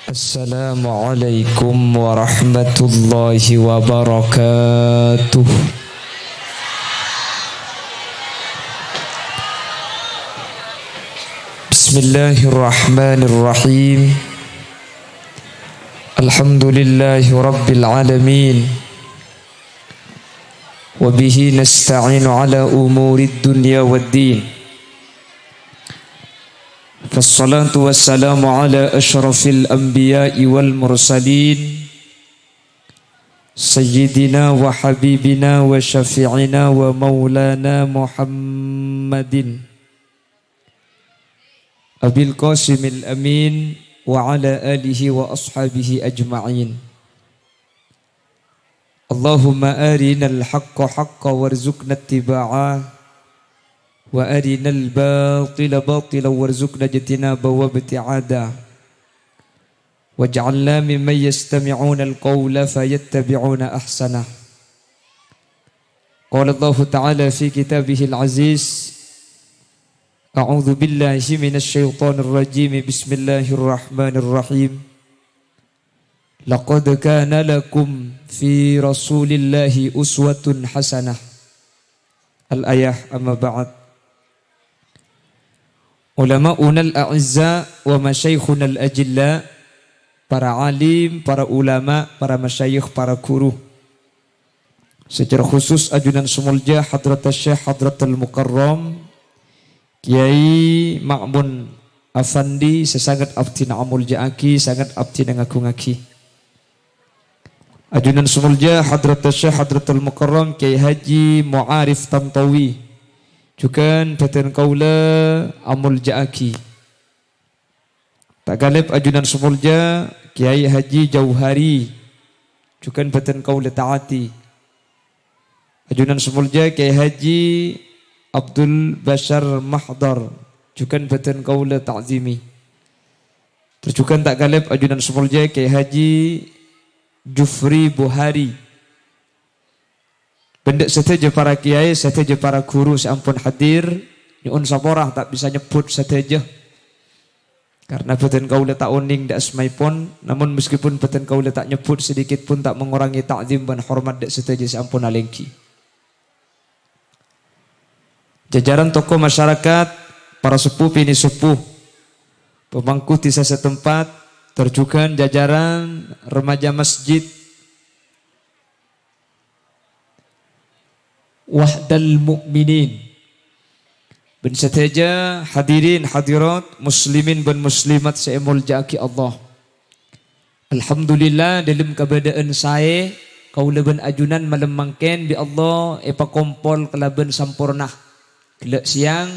Assalamualaikum warahmatullahi wabarakatuh. Bismillahirrahmanirrahim. Alhamdulillahi rabbil alamin. Wa bihi nasta'inu ala umurid dunya waddin. Fassalatu wassalamu ala ashrafil anbiya'i wal mursalin Sayyidina wa habibina wa syafi'ina wa maulana Muhammadin Abil Qasimil Amin wa ala alihi wa ashabihi ajma'in. Allahumma arinal haqqa haqqa warzuqna ittiba'ah wa arinal batila batila warzuqna ijtinaba wa ibti'ada waj'alna mimman yastami'una al-qawla fayattabi'una ahsana. Qala Allah Ta'ala fi kitabihil aziz, a'udzu billahi minasy syaithanir rajim, bismillahirrahmanirrahim. Laqad kana lakum fi rasulillahi uswatun hasanah. Al-ayah, amma ba'd. Ulama'una al-a'izza wa masyaikhuna al-ajilla, para alim, para ulama, para masyayikh, para guru. Secara khusus ajunan sumulja Hadrat Syekh Hadratul Mukarram Kiai Ma'mun Afandi sesangat abdi na'amul ja'aki, sangat abdi nangagungaki. Ajunan sumulja Hadrat Syekh Hadratul Mukarram Kiai Haji Mu'arif Tantawi juga Batan Kaula Amul Ja'aki. Tak galib ajunan sumulja Kiai Haji Jauhari juga Batan Kaula Ta'ati. Ajunan sumulja Kiai Haji Abdul Bashar Mahdar juga Batan Kaula Ta'zimi. Terus juga tak galib ajunan sumulja Kiai Haji Jufri Buhari. Benda seteja para kiai, seteja para guru seampun hadir, nyuun saporah tak bisa nyebut seteja. Karena beten kaula tak uning dak asmai pun, namun meskipun beten kaula tak nyebut sedikit pun tak mengurangi ta'zim dan hormat dak seteja seampun alengki. Jajaran tokoh masyarakat, para sepuh pini sepuh, pemangku desa setempat, terjugan jajaran remaja masjid Wahdal Mu'minin, ben seteja hadirin hadirat muslimin ben muslimat seemul jaki Allah. Alhamdulillah dalam keadaan saya kaula ben ajunan malam mangken bi Allah epa kompol kelaben sampurna. Gelak siang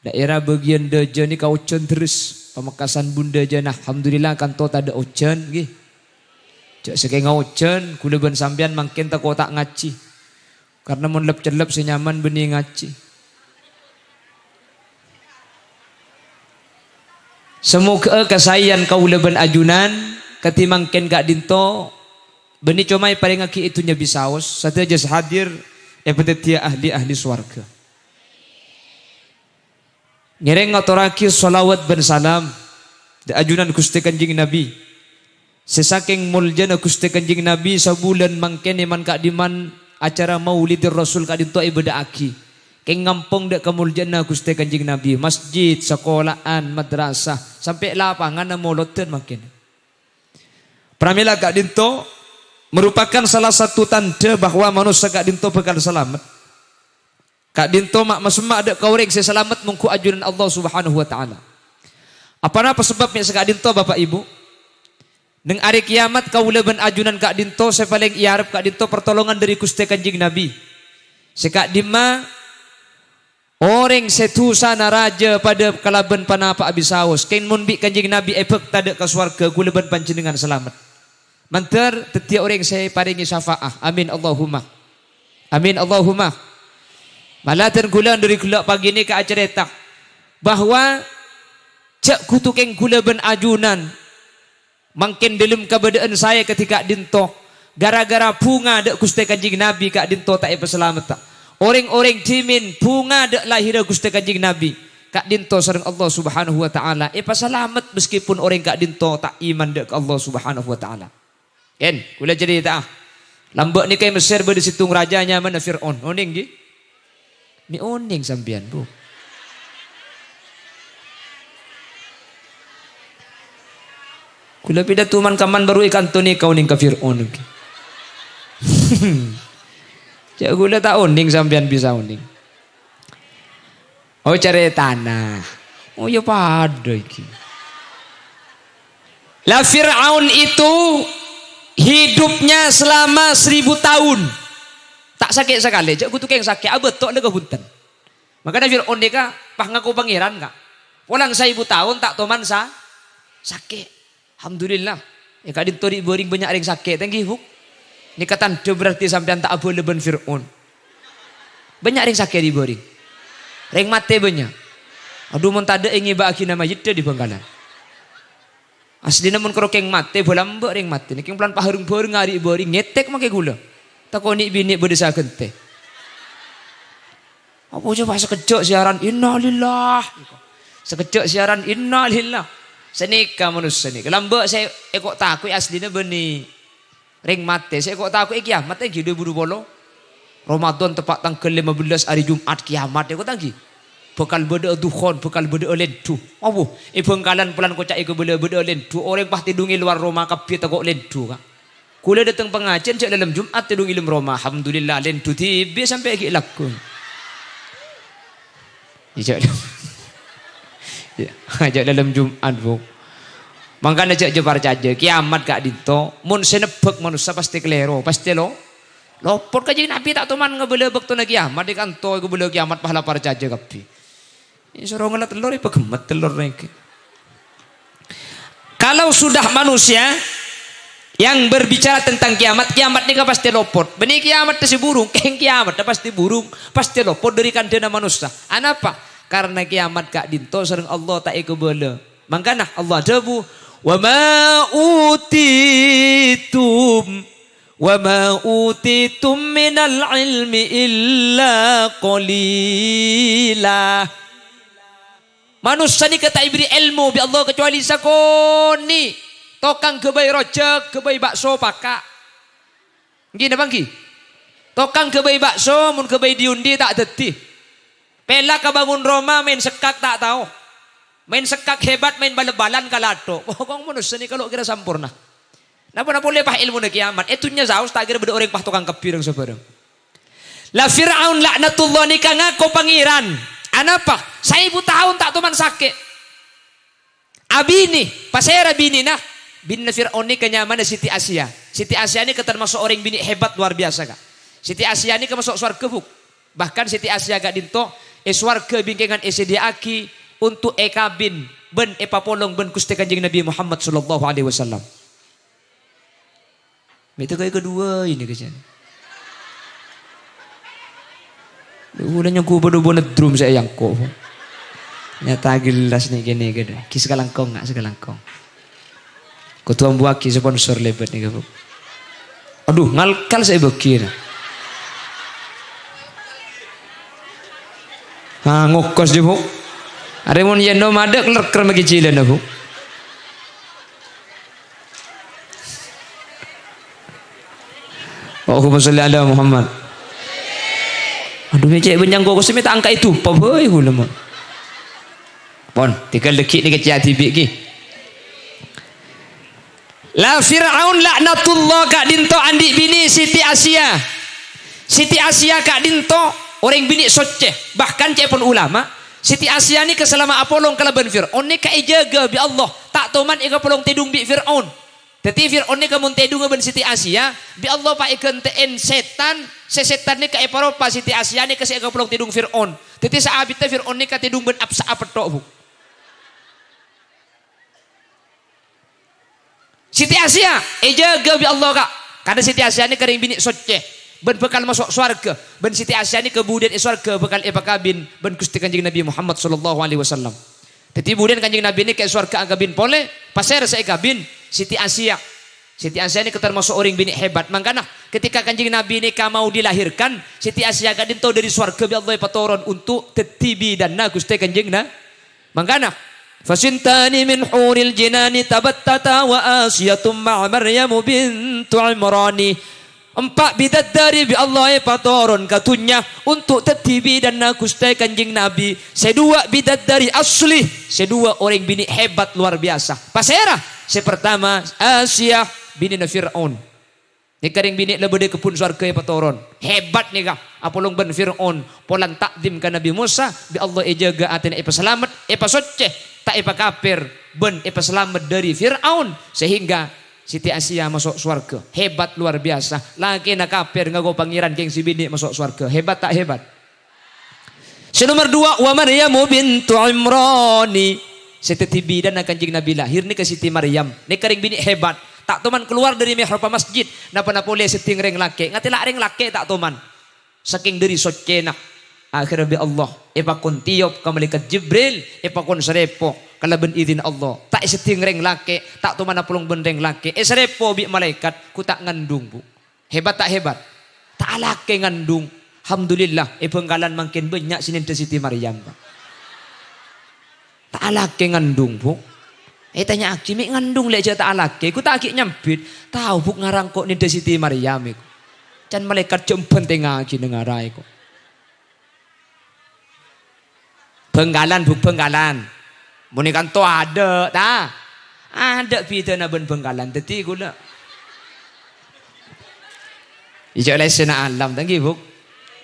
daerah bagian deja ni kau ucen terus pamekasan bunda jana. Alhamdulillah kanto tak ada ucen nggih. Jak saking ucen kula ben sampean mangken tak tak ngaci. Karena mun lep-celep senyaman benih ngaci. Semoga kesayan kaula ben ajunan ketimangken gak dinto benih comai paling ngaki itunya bisaos sateja hadir epetetia ahli-ahli swarga. Ngereng ngaturaki sholawat ben salam da ajunan Gusti Kanjeng Nabi. Sesaking muljana Gusti Kanjeng Nabi sabulan mangken man kak diman acara Maulidir Rasul kadinto ibadah aki. Keng ngampung dak kemuljana Gusti Kanjeng Nabi, masjid, sekolahan, madrasah, sampai lapangan moloten makin. Pramila kadinto merupakan salah satu tanda bahwa manusia kadinto bakal selamat. Kadinto mak masma ada kaureng saya selamat mengku ajunan Allah Subhanahu wa taala. Apa sebabnya sekadinto Bapak Ibu? Neng hari kiamat kaula ben ajunan kak dinto saya paling iarep kak dinto pertolongan dari Gusti Kanjeng Nabi. Sekak dima orang setusana raja pada kalaben panapa abisaos. Ken mun bi Kanjeng Nabi epek tada ka swarga kula ben panjenengan selamat. Manter tetia orang saya paringi syafaah. Amin Allahumma. Amin Allahumma. Malatan kula dari kula pagi ini ke acara bahwa cak kutukeng kula ben ajunan mungkin dalam keadaan saya ketika dinto gara-gara bunga dak Gusti Kanjeng Nabi kak dinto tak selamat tak. Orang-orang timin bunga dak lahir Gusti Kanjeng Nabi. kak dinto sareng Allah Subhanahu wa taala pasalamet meskipun orang kak dinto tak iman dek ke Allah Subhanahu wa taala. Ken, kula jadi tak lambak ni kay Mesir berde situng rajanya mana Firaun. Oning gi? Mi oning sampean, Bu. Kula pidato man kaman baru ikan ni kau ning ka Firaun. Cak gula tak oning sampean bisa oning. Oh cari tanah. Oh ya pada iki. Lah Fir'aun itu hidupnya selama 1000 tahun. Tak sakit sekali. Cak kutu yang sakit. Betok lega bunten. Makanya Fir'aun ni ka pah ngaku pangeran ka. Walang 1000 tahun tak toman sakit. Alhamdulillah. Ya kadin tori boring banyak ring sakit. Thank you. Ini kata berarti sampean tak boleh ben Fir'aun. Banyak ring sakit di boring. Ring mate banyak. Aduh mun tada ingi ba akina mayit di Bangkalan. Asli namun kerokeng mate bola mbak ring mate. Niking pelan paharung-paharung ngari boring ngetek make gula. Takoni bini berdesa kente. Apa coba sekejap siaran innalillah. Sekejap siaran innalillah. Senika manusia ni. Kelambak saya ekok takut aslinya beni ring mate. Saya ekok takut kiamat lagi 2020. Ramadan tepat tanggal 15 hari Jumat kiamat ekok tanggi. Bekal beda dukhon, bekal beda lendu. Apa? Bengkalan pelan kocak iku beda lendu. Orang pah tidungi luar rumah kapi tegok lendu ka. Kula datang pengajian cek dalam Jumat tidung ilmu rumah. Alhamdulillah lendu tibi sampai lagi laku. Ajak dalam Jumat bu. Makanya cek jebar caja kiamat gak dito. Mun senebek manusia pasti kelero, pasti lo. Lopor kaji Nabi tak teman ngebelebek tu na kiamat di kantor ngebelebek kiamat pahala para caja kapi. Ini suruh ngelat telur apa gemet telur lagi. Kalau sudah manusia yang berbicara tentang kiamat, kiamat ni kan pasti lopor. Benih kiamat tu si burung, keng kiamat pasti burung, pasti lopor dari kandena manusia. Anapa? Karena kiamat kak dinto sering Allah tak ikut bela. Makanya Allah debu wa ma utitum minal ilmi illa qalila. Manusia ni kata ibri ilmu bi Allah kecuali sakoni. Tokang kebai rojak, kebai bakso pakak. Gini bangki. Tokang kebai bakso, mun kebai diundi tak deti. Pela kabangun Roma main sekak tak tahu. Main sekak hebat, main bal-balan kalato. Pokoknya manusia ni kalau kira sempurna. Napa boleh pah ilmu na kiamat. Itunya zaus tak kira beda orang pah tukang kepirang sebarang. La Fir'aun laknatullah ni kangako pangeran. Anapa? 1000 tahun tak tuman sakit. Abini, pasera bini nah. Bini Fir'aun ni kenyaman Siti Asia. Siti Asia ni termasuk orang bini hebat luar biasa kak. Siti Asia ni kemasuk swarga buk. Bahkan Siti Asia gak dinto swarga bingkingan sediaaki untuk ekabin ben epapolong ben Gusti Kanjeng Nabi Muhammad sallallahu alaihi wasallam. Itu kayak kedua ini kejadian. Ulanya ku bodo-bodo drum saya yang kok. Nyata gelas nih gini gede. Ki sekalangkong nggak sekalangkong. Ketua buaki sponsor lebat nih kamu. Aduh ngalkal saya bekir. Ngokos je bu. Ada mun yendo madek lerker magi cilen bu. Allahumma sholli ala Muhammad. Aduh cek benyang kok semi tak angka itu apa boy gula mon. Pon, tinggal dekik ni kecil tibik ki. La Fir'aun laknatullah kak dinto andik bini Siti Asia. Siti Asia kak dinto orang bini soceh. Bahkan cek pun ulama Siti Asia ni keselama apolong kalaban Fir'aun ni kak jaga bi Allah. Tak toman ika polong tidung bi Fir'aun. Tetapi Fir'aun ni kamun tidung ben Siti Asia bi Allah pa ikan teen setan. Sesetan ni kak eparopa Siti Asia ni kasi ika polong tidung Fir'aun. Tetapi saabit Fir'aun ni katidung ben apsa apetok bu. Siti Asia jaga bi Allah kak. Karena Siti Asia ni kering bini soceh. Ben bekal masuk swarga. Ben Siti Asia ni kemudian swarga bekal epakabin ben Gusti Kanjeng Nabi Muhammad sallallahu alaihi wasallam. Tetapi kemudian Kanjeng Nabi ni ke swarga agabin pole pasir saya kabin Siti Asia. Siti Asia ni termasuk orang bini hebat. Makanya ketika Kanjeng Nabi ni mau dilahirkan, Siti Asia kadin tahu dari swarga bi Allah patoron untuk tetibi dan na Gusti Kanjeng Mangkana fasintani min huril jinani tabattata wa asyatum ma'a Maryamu bintu Imrani. 4 bidadari bi Allah patoron katunya untuk tetibi dan nakustai kanjing Nabi. Sedua bidadari asli, sedua orang bini hebat luar biasa. Pasera, sepertama Asyah bini Fir'aun. Ni karing bini lebede kepun surga patoron. Hebat ni kah? Apolong ben Fir'aun, polan takdim ka Nabi Musa, bi Allah ejaga atina selamat, soceh, tak kafir, ben selamat dari Fir'aun sehingga Siti Asia masuk surga. Hebat luar biasa. Laki nak kafir ngago pangeran geng si bini masuk surga. Hebat tak hebat? Si nomor 2 wa Maryamu bintu Imrani. Siti bidan kanjing Nabi lahir ni ke Siti Maryam. Ni karing bini hebat. Tak toman keluar dari mihrab masjid. Napa boleh seting reng laki. Ngatila reng laki tak toman. Saking dari socena. Akhirnya bi Allah. Epakon tiop ka malaikat Jibril. Epakon sarepo. Kalaban izin Allah. Tak seting reng laki. Tak tu mana pulung bendeng laki. Serepo bi malaikat. Ku tak ngandung bu. Hebat tak hebat? Tak laki ngandung. Alhamdulillah. Penggalan makin banyak sini Siti Maryam. Tak laki ngandung bu. Tanya aki. Mik ngandung le aja tak laki. Ku tak aki nyampit. Tahu bu ngarang kok ni Siti Maryam. Can malaikat jempen tengah aki dengarai kok. Penggalan bu penggalan. Muni kan to ada ta? Ada pidana ben penggalan teti gula. Ijak lesena alam tanggi bu.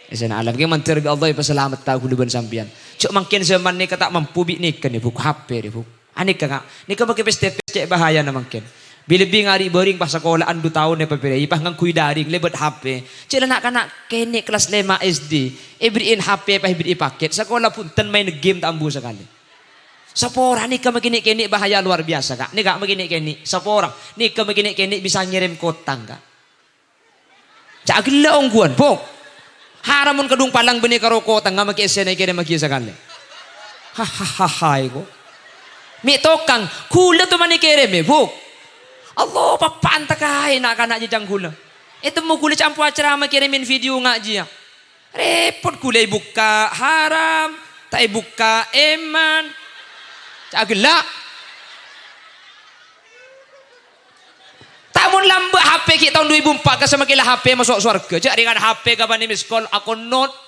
Lesena alam ke mantir Allah pa selamat tahu ben sampian. Cuk makin zaman ni kata mampu bi niken bu HP bu. Ani ka ni ka make peste-peste cek bahaya na makin. Bila-bila ngari boring pas sekolah andu tahun ne papere ipah ngang kui daring lebet HP. Cek anak-anak kene kelas 5 SD. Ibrin HP pa ibri paket. Sekolah pun ten main game tak ambu sekali. Sapora ni ka magini-kini bahaya luar biasa kak. Ni kak magini-kini. Sapora ni ka magini-kini bisa ngirim kotang kak. Cak gila ongguan pok. Haramun kedung palang beni karo kotang nga maki-esen ay kini maki sekali. Hahaha ko. Mi tokang kula tu mani kirim pok. Allah papanta kay nak jang gula. Itu mo gula campu acara makirimin video ngaji ya. Repot gula buka haram, tak buka eman. Cagla. Tamun lamba HP kita tahun 2004 kasama kila HP masuk surga. Cak dengan HP kapan ni miss call aku note.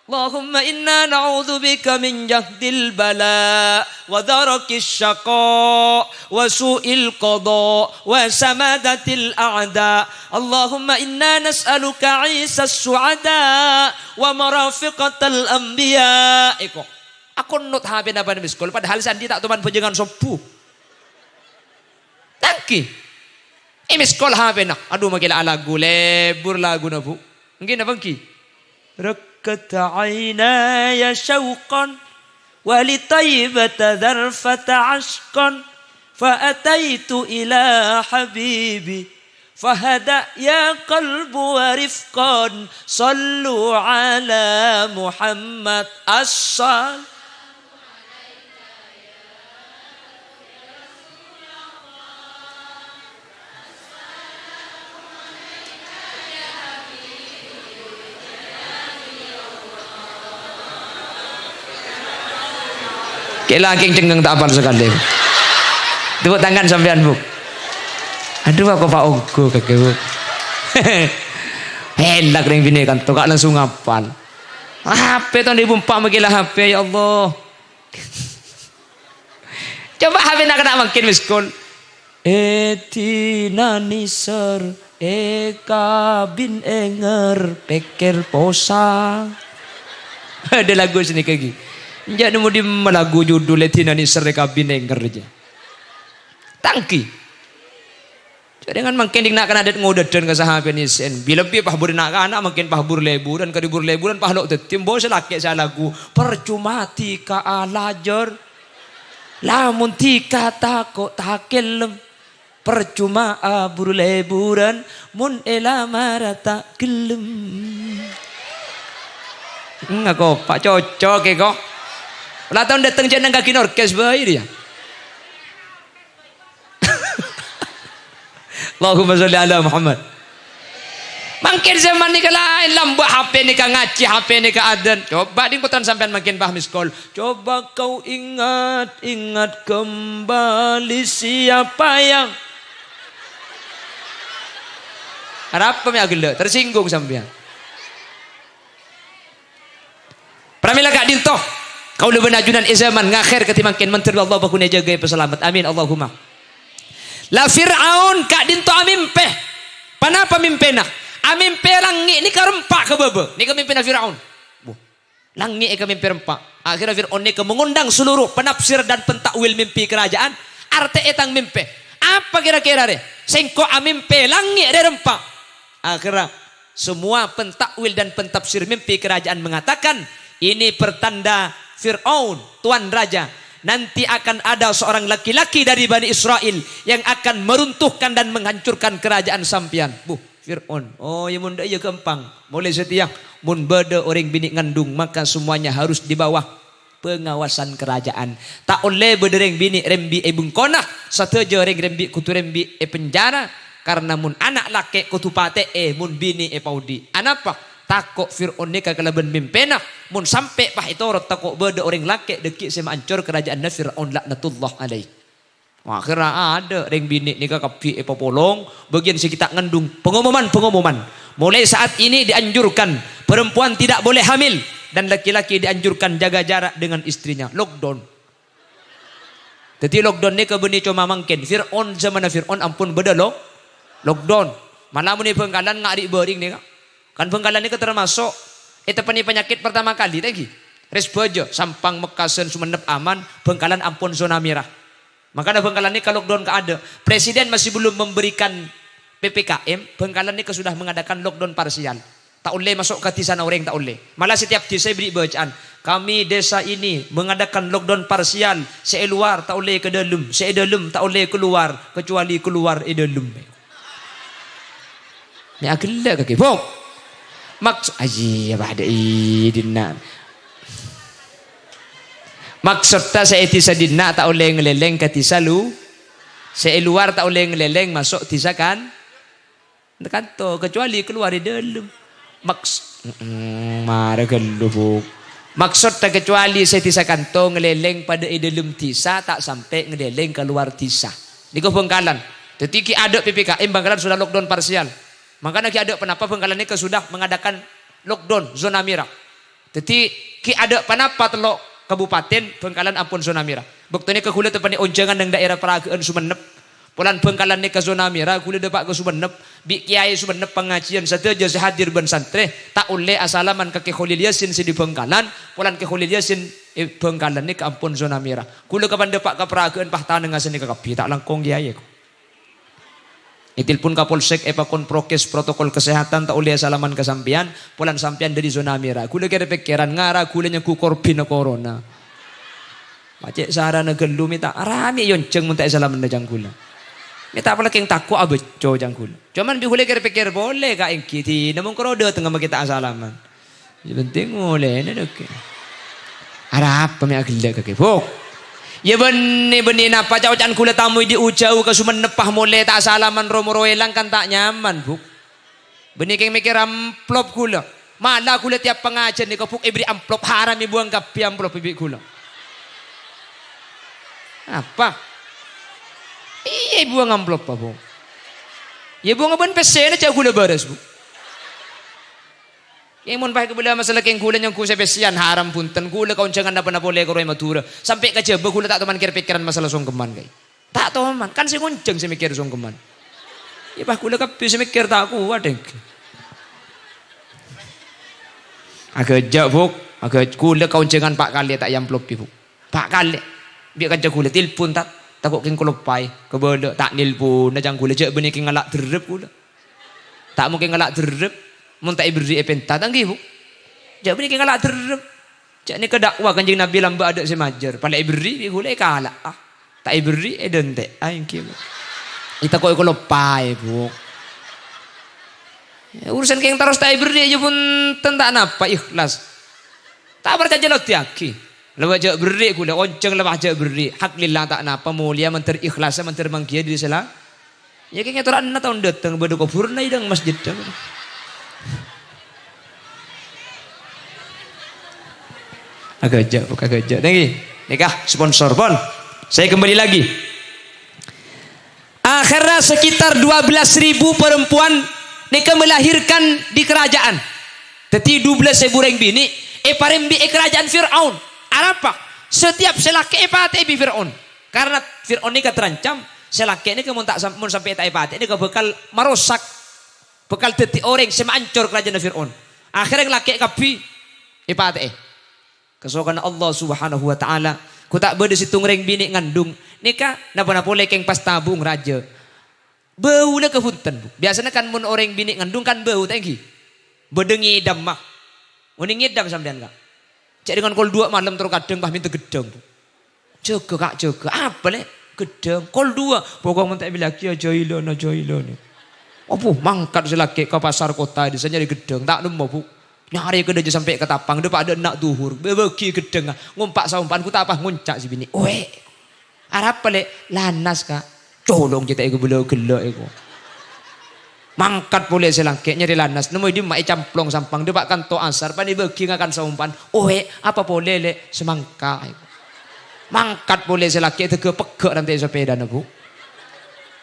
Allahumma inna na'udzubika min jahdil bala wa darakis syaqa wa su'il qada wa samadatil a'da. Allahumma inna nas'aluka 'isas su'ada wa marafiqatal anbiya. Iko. Aku not HP na pan miskol padahal sandi tak tuman penjengan sopu. Tangki. Miskol HP na. Aduh makila lagu lebur lagu na bu. Mungkin na bangki. ركت عيناي شوقا ولطيبة ذرفة عشقا فأتيت إلى حبيبي فهدأ يا قلب ورفقا صلوا على محمد الصلاة. Kelaking cenggeng tak apal sekali. Tepuk tangan sampean bu. Aduh aku Pak Ogo kakek bu. Hendak ring bini kan tukak langsung apal. HP tahun 2004 magilah HP ya Allah. Coba HP nak kena makin miskol. Etina nisar eka bin enger peker posa. Ada lagu sini kaki. Jadi mau di lagu judul Etina nisar eka bin enger aja. Tangki. Jadi kan makin nak kena adat ngodadan ke sahabat nisen. Bila pi pahbur nak anak makin pahbur leburan ke libur leburan pahlok tetim bos laki saya lagu percuma tika alajar. Lamun tika takut takelem percuma abur leburan mun elamarata gelem. Enggak kok Pak cocok ya kok. Lah tahun datang jeneng kaki orkes bae dia. Allahumma sholli ala Muhammad. Makin zaman ni lain lambak HP ni ka ngaji, HP ni ka adan. Coba di kotan sampean makin paham miskol. Coba kau ingat kembali siapa yang harap mi agel tersinggung sampean. Pramila kak dinto. Kau lebih najunan zaman ngakhir ketimangkin menteri Allah bakune jaga peselamat. Amin Allahumma. La Fir'aun kak dinto amimpe. Panapa mimpena? Amimpe langi ni karempak ke bebe. Ni kemimpin Firaun. Langi kemimpin rempak. Akhirnya Firaun ni mengundang seluruh penafsir dan pentakwil mimpi kerajaan. Arte etang mimpi. Apa kira-kira deh? Sengko amimpe langi de rempak. Akhirnya semua pentakwil dan pentafsir mimpi kerajaan mengatakan ini pertanda Firaun, tuan raja. Nanti akan ada seorang laki-laki dari Bani Israel yang akan meruntuhkan dan menghancurkan kerajaan sampian. Fir'aun, oh ya mun ya gampang. Mulai setia mun beda orang bini ngandung maka semuanya harus di bawah pengawasan kerajaan. Tak oleh bedereng bini rembi bungkonah sateja reng rembi kutu rembi penjara karena mun anak laki kutu pate mun bini paudi. Anapa? Takok Fir'aun ni kagalaban mimpena mun sampai pah itu orang takok beda orang laki dekik sema ancur kerajaan Fir'aun laknatullah alaih. Akhirnya ada reng bini ni kapi popolong bagian sekitar ngandung pengumuman mulai saat ini dianjurkan perempuan tidak boleh hamil dan laki-laki dianjurkan jaga jarak dengan istrinya. Lockdown. Jadi lockdown ni ke beni cuma mangkin Fir'aun zaman Fir'aun ampun beda lockdown. Malam ni pengkalan ngari bering ni kan pengkalan ni termasuk itu penyakit pertama kali lagi resbojo sampang Mekasen Sumenep aman pengkalan ampun zona merah. Makanya Bengkalan ini kalau lockdown ada, presiden masih belum memberikan PPKM, Bengkalan ini sudah mengadakan lockdown parsial. Tak boleh masuk ke desa orang, tak boleh. Malah setiap desa beri bacaan, kami desa ini mengadakan lockdown parsial, seluar tak boleh ke dalam, dalam tak boleh keluar, kecuali keluar dalam. Ni agak kaki, bok. Maksud aji apa ada idina. Maksudnya saya tisa dina tak boleh ngeleleng ke tisa lu. Saya luar tak boleh ngeleleng masuk tisa kan. Kanto kecuali keluar di dalam. Marah geluh. Maksudnya kecuali saya tisa kanto ngeleleng pada dalam tisa tak sampai ngeleleng keluar tisa. Di Bengkalan. Ketika ada PPKM Bengkalan sudah lockdown parsial. Makanya ada kenapa Bengkalan ini sudah mengadakan lockdown zona merah. Jadi ada kenapa telok Kabupaten Bengkalan ampun zona merah. Buktanya ke kula tepani onjangan ng daerah Peragaan Sumenep. Pulan Bengkalan ni ke zona merah, kula dapat ke Sumenep. Bi kiai Sumenep pengajian sateja sehadir ben santre, tak oleh asalaman ke Kholil Yasin si di Bengkalan, pulan ke Kholil Yasin Bengkalan ni ke ampun zona merah. Kula kapan dapat ke Peragaan pahtan ngasen ni ke kapi, tak langkong kiai ko. Itilpun Kapolsek epakon prokes protokol kesehatan tak oleh salaman kesampian pulan sampian dari zona merah. Kula kira pikiran ngara kulanya ku korpin corona. Macet sarana gelu minta rami yonceng munta salaman jang kula. Minta apa lagi yang takut abeco jang kula. Cuman bi kula kira pikir boleh ka engkiti namun krodo tengah kita salaman. Yang penting boleh ne dok. Arab pemi agel ka kepok. Ya benih napa caucan kula tamu di ujau ke Sumenepah mulai tak salaman romo-roelang kan tak nyaman buk. Benih keng mikir amplop kula. Malah kula tiap pengajian ni kepuk ibri amplop haram buang kapi amplop ibi kula. Apa? Iya buang amplop apa buk? Ya buang aban pesen aja kula beres buk. Yang mun pakai kebela masalah keng kula yang ku sepesian haram punten kula kauncangan apa na boleh koroi matura sampai ke jeba kula tak teman kira pikiran masalah songkeman kay tak teman kan si ngunceng si mikir songkeman ya bah kula kapi si mikir tak kuat deng agak jauh agak kula kauncangan pak kali tak yang pelopi buk pak kali biar kerja kula tilpun tak takut keng kolopai kebela tak nilpun najang kula jek benih keng ngalak derep kula tak mungkin ngalak derep mun tak ibri epenta tanggi bu jak bini kengala terrep jak ni ke dakwah kanjeng Nabi lamba ada semajar pada ibri bi gule kala tak ibri dente aing kieu kita kok lopai bu ya, urusan keng terus tak ibri aja pun tentak napa ikhlas tak berkaja lo tiaki lewat jak beri gule onceng lewat jak beri hak lillah tak napa mulia menteri ikhlas menteri mangkia di sela ya keng aturan na tahun datang bedo kubur na idang masjid Agak jauh, agak jauh. Nih, nikah sponsor pon. Saya kembali lagi. Akhirnya sekitar 12.000 perempuan nikah melahirkan di kerajaan. Teti 12.000 reng bini. Parembi kerajaan Fir'aun. Apa? Setiap selaki pate bi Fir'aun. Karena Fir'aun ini terancam. Selaki ini kemun tak sampai tak pate. Ini bakal merusak. Bakal teti orang semancur kerajaan Fir'aun. Akhirnya laki kapi pate. Kesokan Allah Subhanahu wa taala. Ku tak bede situng reng bini ngandung. Nikah napa boleh keng pas tabung raja. Bau le kehunten. Biasanya kan mun orang bini ngandung kan bau tengki. Bedengi idam mah. Mun ngidam sampean kak. Cek dengan kol 2 malam terus kadang bah minta gedeng. Jaga kak jaga. Apa le? Gedeng. Kol 2. Pokok mun tak bilang ya joilona. Opo mangkat selaki ke pasar kota di sana nyari gedeng tak nemu bu. Nyari ke deje sampai ke tapang depan ada nak duhur bebeki gedeng ngumpak saumpan ku tak apa nguncak si bini oe arap pale lanas kak colong kita iku belo gelok iku mangkat boleh selangke nyari lanas nemu di mai camplong sampang depak kanto asar pani beki ngakan saumpan oe apa boleh le semangka iku mangkat boleh selangke tege pegek nanti sepeda nebu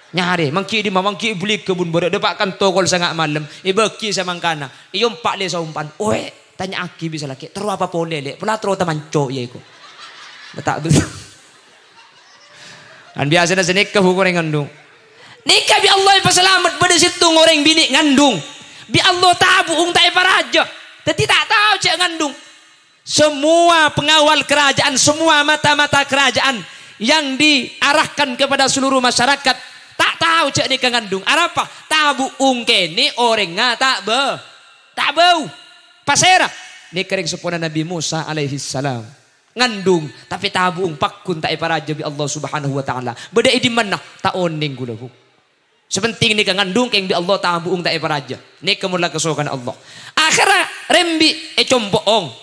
nyari mangki di mangki beli kebun borek depak kan togol sangat malam ibeki samangkana iompak le saumpan oe tanya aki bisa laki terus apa boleh le pula terus temanco ya iku betak betul kan biasanya senikah hukum ngandung nikah bi Allah pasalamat pada situ ngoreng bini ngandung bi Allah tabuung tak paraja tapi tak tahu cek ngandung semua pengawal kerajaan semua mata-mata kerajaan yang diarahkan kepada seluruh masyarakat tak tahu cek nikah ngandung. Apa? Tabu ungkeni orang tak bau. Pasera. Nikah ring sepona Nabi Musa alaihi salam. Ngandung tapi tabu pakun tak iparaja bi Allah Subhanahu wa taala. Beda di mana? Tak oning gula bu. Sepenting nikah ngandung keng bi Allah tabu tak iparaja. Nikah mula kesokan Allah. Akhirnya rembi comboong.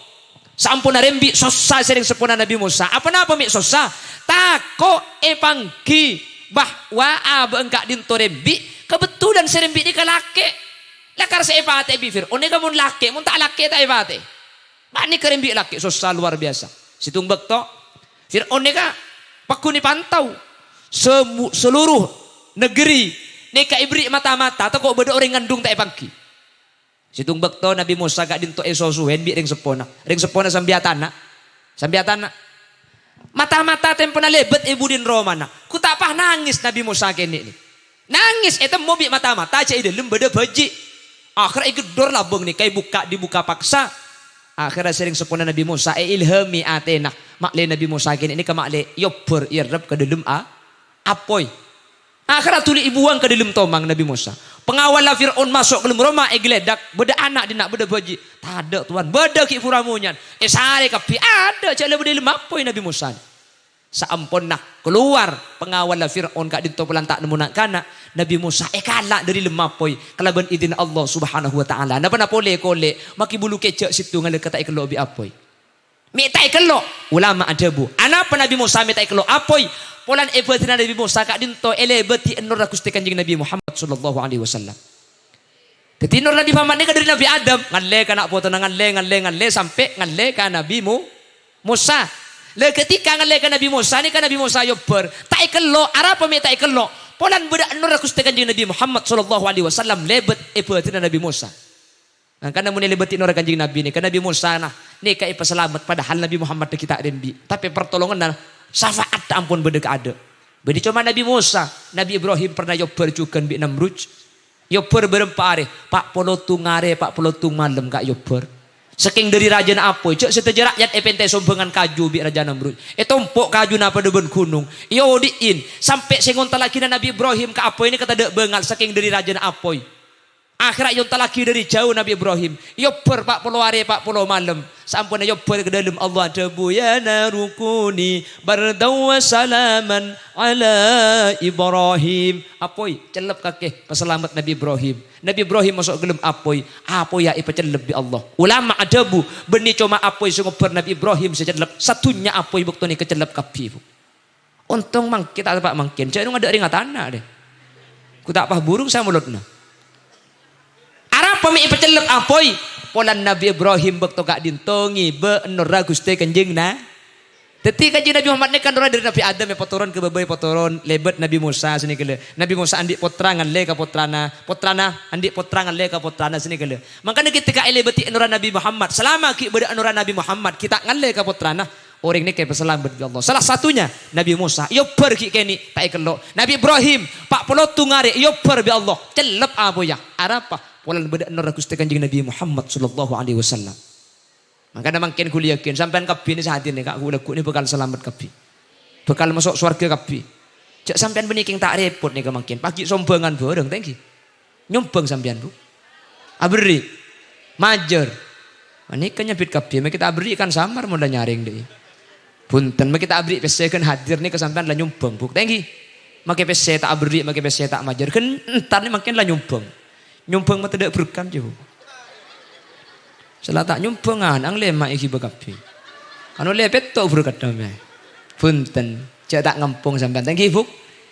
Sampuna rembi sosa sering sepona Nabi Musa. Apa napa mi sosa? Tako pangki bahwa engkak dinto rembi kebetulan serembi ni kalake lakar sa ipate bifir one ka mun lake mun tak lake ta ipate bani kerembi lake susah luar biasa situng bekto fir one ka pakuni pantau seluruh negeri neka ibri mata-mata atau kok beda orang ngandung tak pangki situng bekto Nabi Musa gak dinto esosuhen bi ring sepona sambiatana mata-mata tempena lebet ibu din romana. Ku tak pah nangis Nabi Musa kene ni. Nangis eta mobi mata-mata cai delem beda baji. Akhirnya igedor labeng ni kai dibuka paksa. Akhirnya sering sepuna Nabi Musa ilhami atena. Makle Nabi Musa kene ni ka makle yobber irep ke delem apoy. Akhirnya tuli ibuang ke delem tomang Nabi Musa. Pengawal Fir'aun masuk ke dalam rumah geledak beda anak dinak beda baji. Tada tuan beda ki furamunyan. Sare kapi ada cale beda lima poin Nabi Musa. Saampun nak keluar pengawal Fir'aun kak dinto pelan tak nemu nak kana Nabi Musa kalak dari lemah poin kalaban idin Allah Subhanahu wa taala. Napa na pole kole maki bulu kecek situ ngale kata ikelo bi apoy. Mi tak ikelo ulama adabu. Anapa Nabi Musa mi tak ikelo apoy? Polan ebetina Nabi Musa kak dinto elebeti enur Gusti Kanjeng Nabi Muhammad sallallahu alaihi wasallam. Dadi nur Nabi Muhammad ni dari Nabi Adam ngalle kana foto ngalle sampai ngalle ka Nabi Musa. Le ketika ngalle ka Nabi Musa ni ka Nabi Musa yobber tak ikelo arapa mi tak ikelo. Polan budak enur Gusti Kanjeng Nabi Muhammad sallallahu alaihi wasallam lebet ebetina Nabi Musa. Karena mun lebeti nur Kanjeng Nabi ni ka Nabi Musa nah ni ka ipasalamat padahal Nabi Muhammad kita rembi tapi pertolongan nah syafaat ampun bedek ada. Bedi cuma Nabi Musa, Nabi Ibrahim pernah yobber juga bi Namruj. Yobber berempare, Pak Polotung ngare, Pak Polotung malam kak yobber. Saking dari raja na apoy, cek seteja rakyat epente sombengan kaju bi raja Namruj. Tompok kaju na pada ben gunung. Iyo diin sampai sengonta lagi na Nabi Ibrahim ka apoy ini kata dek bengal saking dari raja na apoy. Akhirnya yonta lagi dari jauh Nabi Ibrahim. Yobber Pak Pulau Are, Pak Pulau Malam. Sampun yobber ke dalam Allah debu ya narukuni bardaw wa salaman ala Ibrahim. Apoy celep kakek peselamat Nabi Ibrahim. Nabi Ibrahim masuk gelem apoy. Apoy ya ipacelep bi Allah. Ulama adabu beni cuma apoy sungguh Nabi Ibrahim secelep satunya apoy bukto ni kecelep kapi. Untung mang kita tak mangkin. Jangan ada ringat tanah deh. Ku tak pah burung saya mulutna. Arapa mi ipacelep apoy? Polan Nabi Ibrahim bekto kak dintongi be enora Gusti Kanjeng na. Dadi Kanjeng Nabi Muhammad ni kan dari Nabi Adam ya potoron ke bebay potoron lebet Nabi Musa sini kele. Nabi Musa andi potrangan le ka potrana andi potrangan le ka potrana sini kele. Makanya ketika lebeti enora Nabi Muhammad selama ki beda enora Nabi Muhammad kita ngalle ka potrana orang ni kayak peselang bagi Allah. Salah satunya Nabi Musa, yo pergi kini tak ikelo. Nabi Ibrahim, Pak Polo tungare, yo pergi Allah. Celep apa ya? Arapa? Polan beda enora Gusti Kanjeng Nabi Muhammad sallallahu alaihi wasallam. Makanya makin kuliah yakin sampean kabeh ni sahatin ni kak kula ni bakal selamat kabeh. Bakal masuk surga kabeh. Cek sampean beniking tak repot ni makin. Pagi sombongan bareng thank you. Nyumbang sampean Bu. Abri. Majer. Menika nyebit kabeh, kita abri kan samar mau nyaring deh. Punten kita abri pese kan hadir ni kesampean lah nyumbang Bu. Thank you. Make pese tak abri, make pese tak majer kan entar ni makin lah nyumbang. Nyumbang mah tidak berkam je Bu. Salah tak nyumbangan ang lema iki bekapi. Anu lepet tok berkat damai. Punten, cek tak ngempung sampean. Thank you Bu.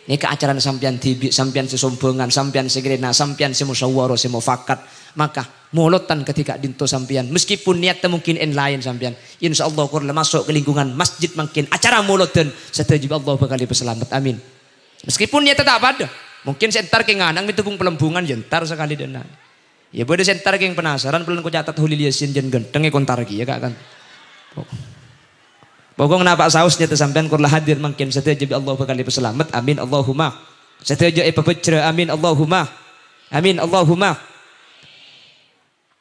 Ini ke acara sampean tibi, sampean sesombongan, sampean segerena, sampean semusawaro, semufakat. Maka molotan ketika dinto sampean. Meskipun niatnya mungkin lain sampean. Insyaallah kurang masuk ke lingkungan masjid makin acara molotan. Setuju Allah bakal berselamat. Amin. Meskipun niatnya tak ada. Mungkin sentar ke nganang mitupung pelembungan jentar sekali dana. Ya boleh sentar ke yang penasaran pelan ko catat hulil yasin jen genteng kontar lagi ya kak kan. Pokoknya kenapa sausnya sampean kurlah hadir makin setuju Allah bakal berselamat. Amin Allahumma. Setuju pepecra amin Allahumma. Amin Allahumma.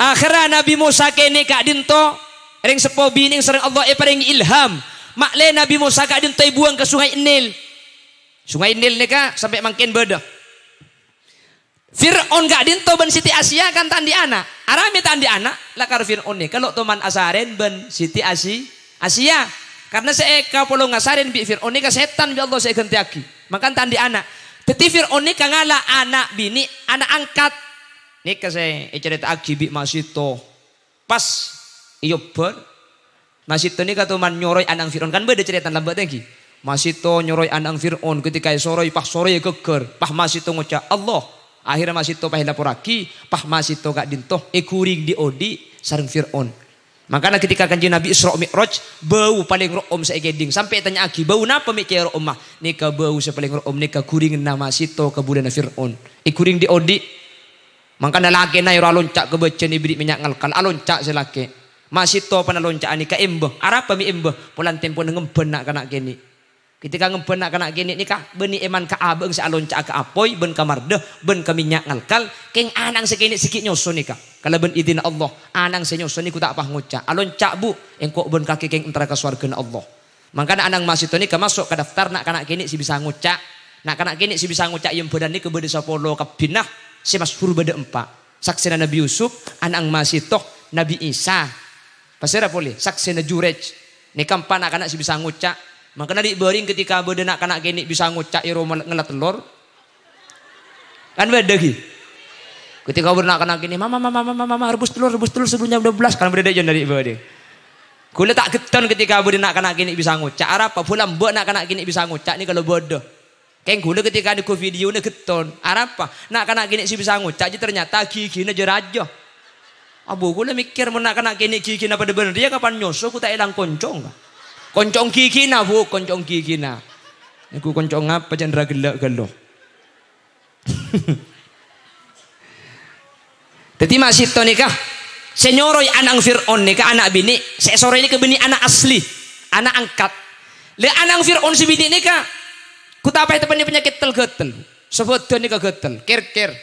Akhirnya Nabi Musa kene kak dinto ring sepo bining sering Allah paring ilham. Makle Nabi Musa kak dinto buang ke sungai Nil. Sungai Nil ni kak sampai makin beda. Fir'aun gak dinto ben Siti Asia kan tandi anak. Arami tandi anak lakar Fir'aun ni. Kalau teman asaren ben Siti Asia. Karena saya polo ngasarin bi Fir'aun ni ka setan bi Allah saya gentiaki. Makan tandi anak. Teti Fir'aun ni kangala anak bini, anak angkat. Ni ka saya cerita aki bi masito. Pas iyo ber masito ni katuman nyoroy anang Fir'aun kan beda cerita lambat lagi. Masito nyoroy anang Fir'aun ketika soroy pah soroy geger pah masito ngucap Allah. Akhirnya masito pah laporaki pah masito gak dintoh kuring di odi sareng Fir'aun. Makanya ketika Kanjeng Nabi Isra Mi'raj bau paling room sa igeding sampai tanya aki bau napa mi kaya room mah nika bau sa paling room nika kuring na masito ka bulan Fir'aun. Kuring di odi. Makanya laki na yura loncak ke becen ibrik minyak ngalkal aloncak selaki. Masito pa na loncak ani ka embo. Arapa mi embo pulan tempo ngemben nak kana kini. Ketika ngemben nak kana kini nikah beni eman ka abeng sa aloncak ka apoy ben ka mardeh ben ka minyak ngalkal keng anang sekini sikit nyoso nikah. Kalau ben idina Allah anang sa nyoso niku tak pah ngucak aloncak Bu engko ben kaki keng entara ka swarga Allah. Makanya anang masito nikah masuk ke daftar nak kana kini si bisa ngucak. Nak kana kini si bisa ngucak yang badan ni ke bede 10 kabinah si masyhur bede 4. Saksina Nabi Yusuf anang masito Nabi Isa. Pasira boleh saksina Jurej. Ni kampan nak kana si bisa ngucak. Makanya dibering ketika bede nak kana kini bisa ngucak iro ngelat telur. Kan beda lagi. Ketika bede nak kana kini mama rebus telur sebelumnya 12 kan beda jon dari bede. Kula tak keton ketika bede nak kana kini bisa ngucak. Arapa pula mbok nak kana kini bisa ngucak ni kalau bodoh. Keng gula ketika di video ni keton. Arapa nak kana kini si bisa ngucak ternyata gigi na jerajo. Abu gula mikir mau nak kana kini gigi na pada bener dia kapan nyoso ku tak elang koncong. Koncong gigi na Bu, koncong gigi na. Aku koncong apa cendera gelak-gelok. Jadi masih to nikah. Senyoroy anang Fir'aun nikah anak bini. Sesore ini ke bini anak asli, anak angkat. Le anang Fir'aun si bini nikah. Kutapai tepan penyakit tel-getel. Sebetulnya nikah getel, kir-kir.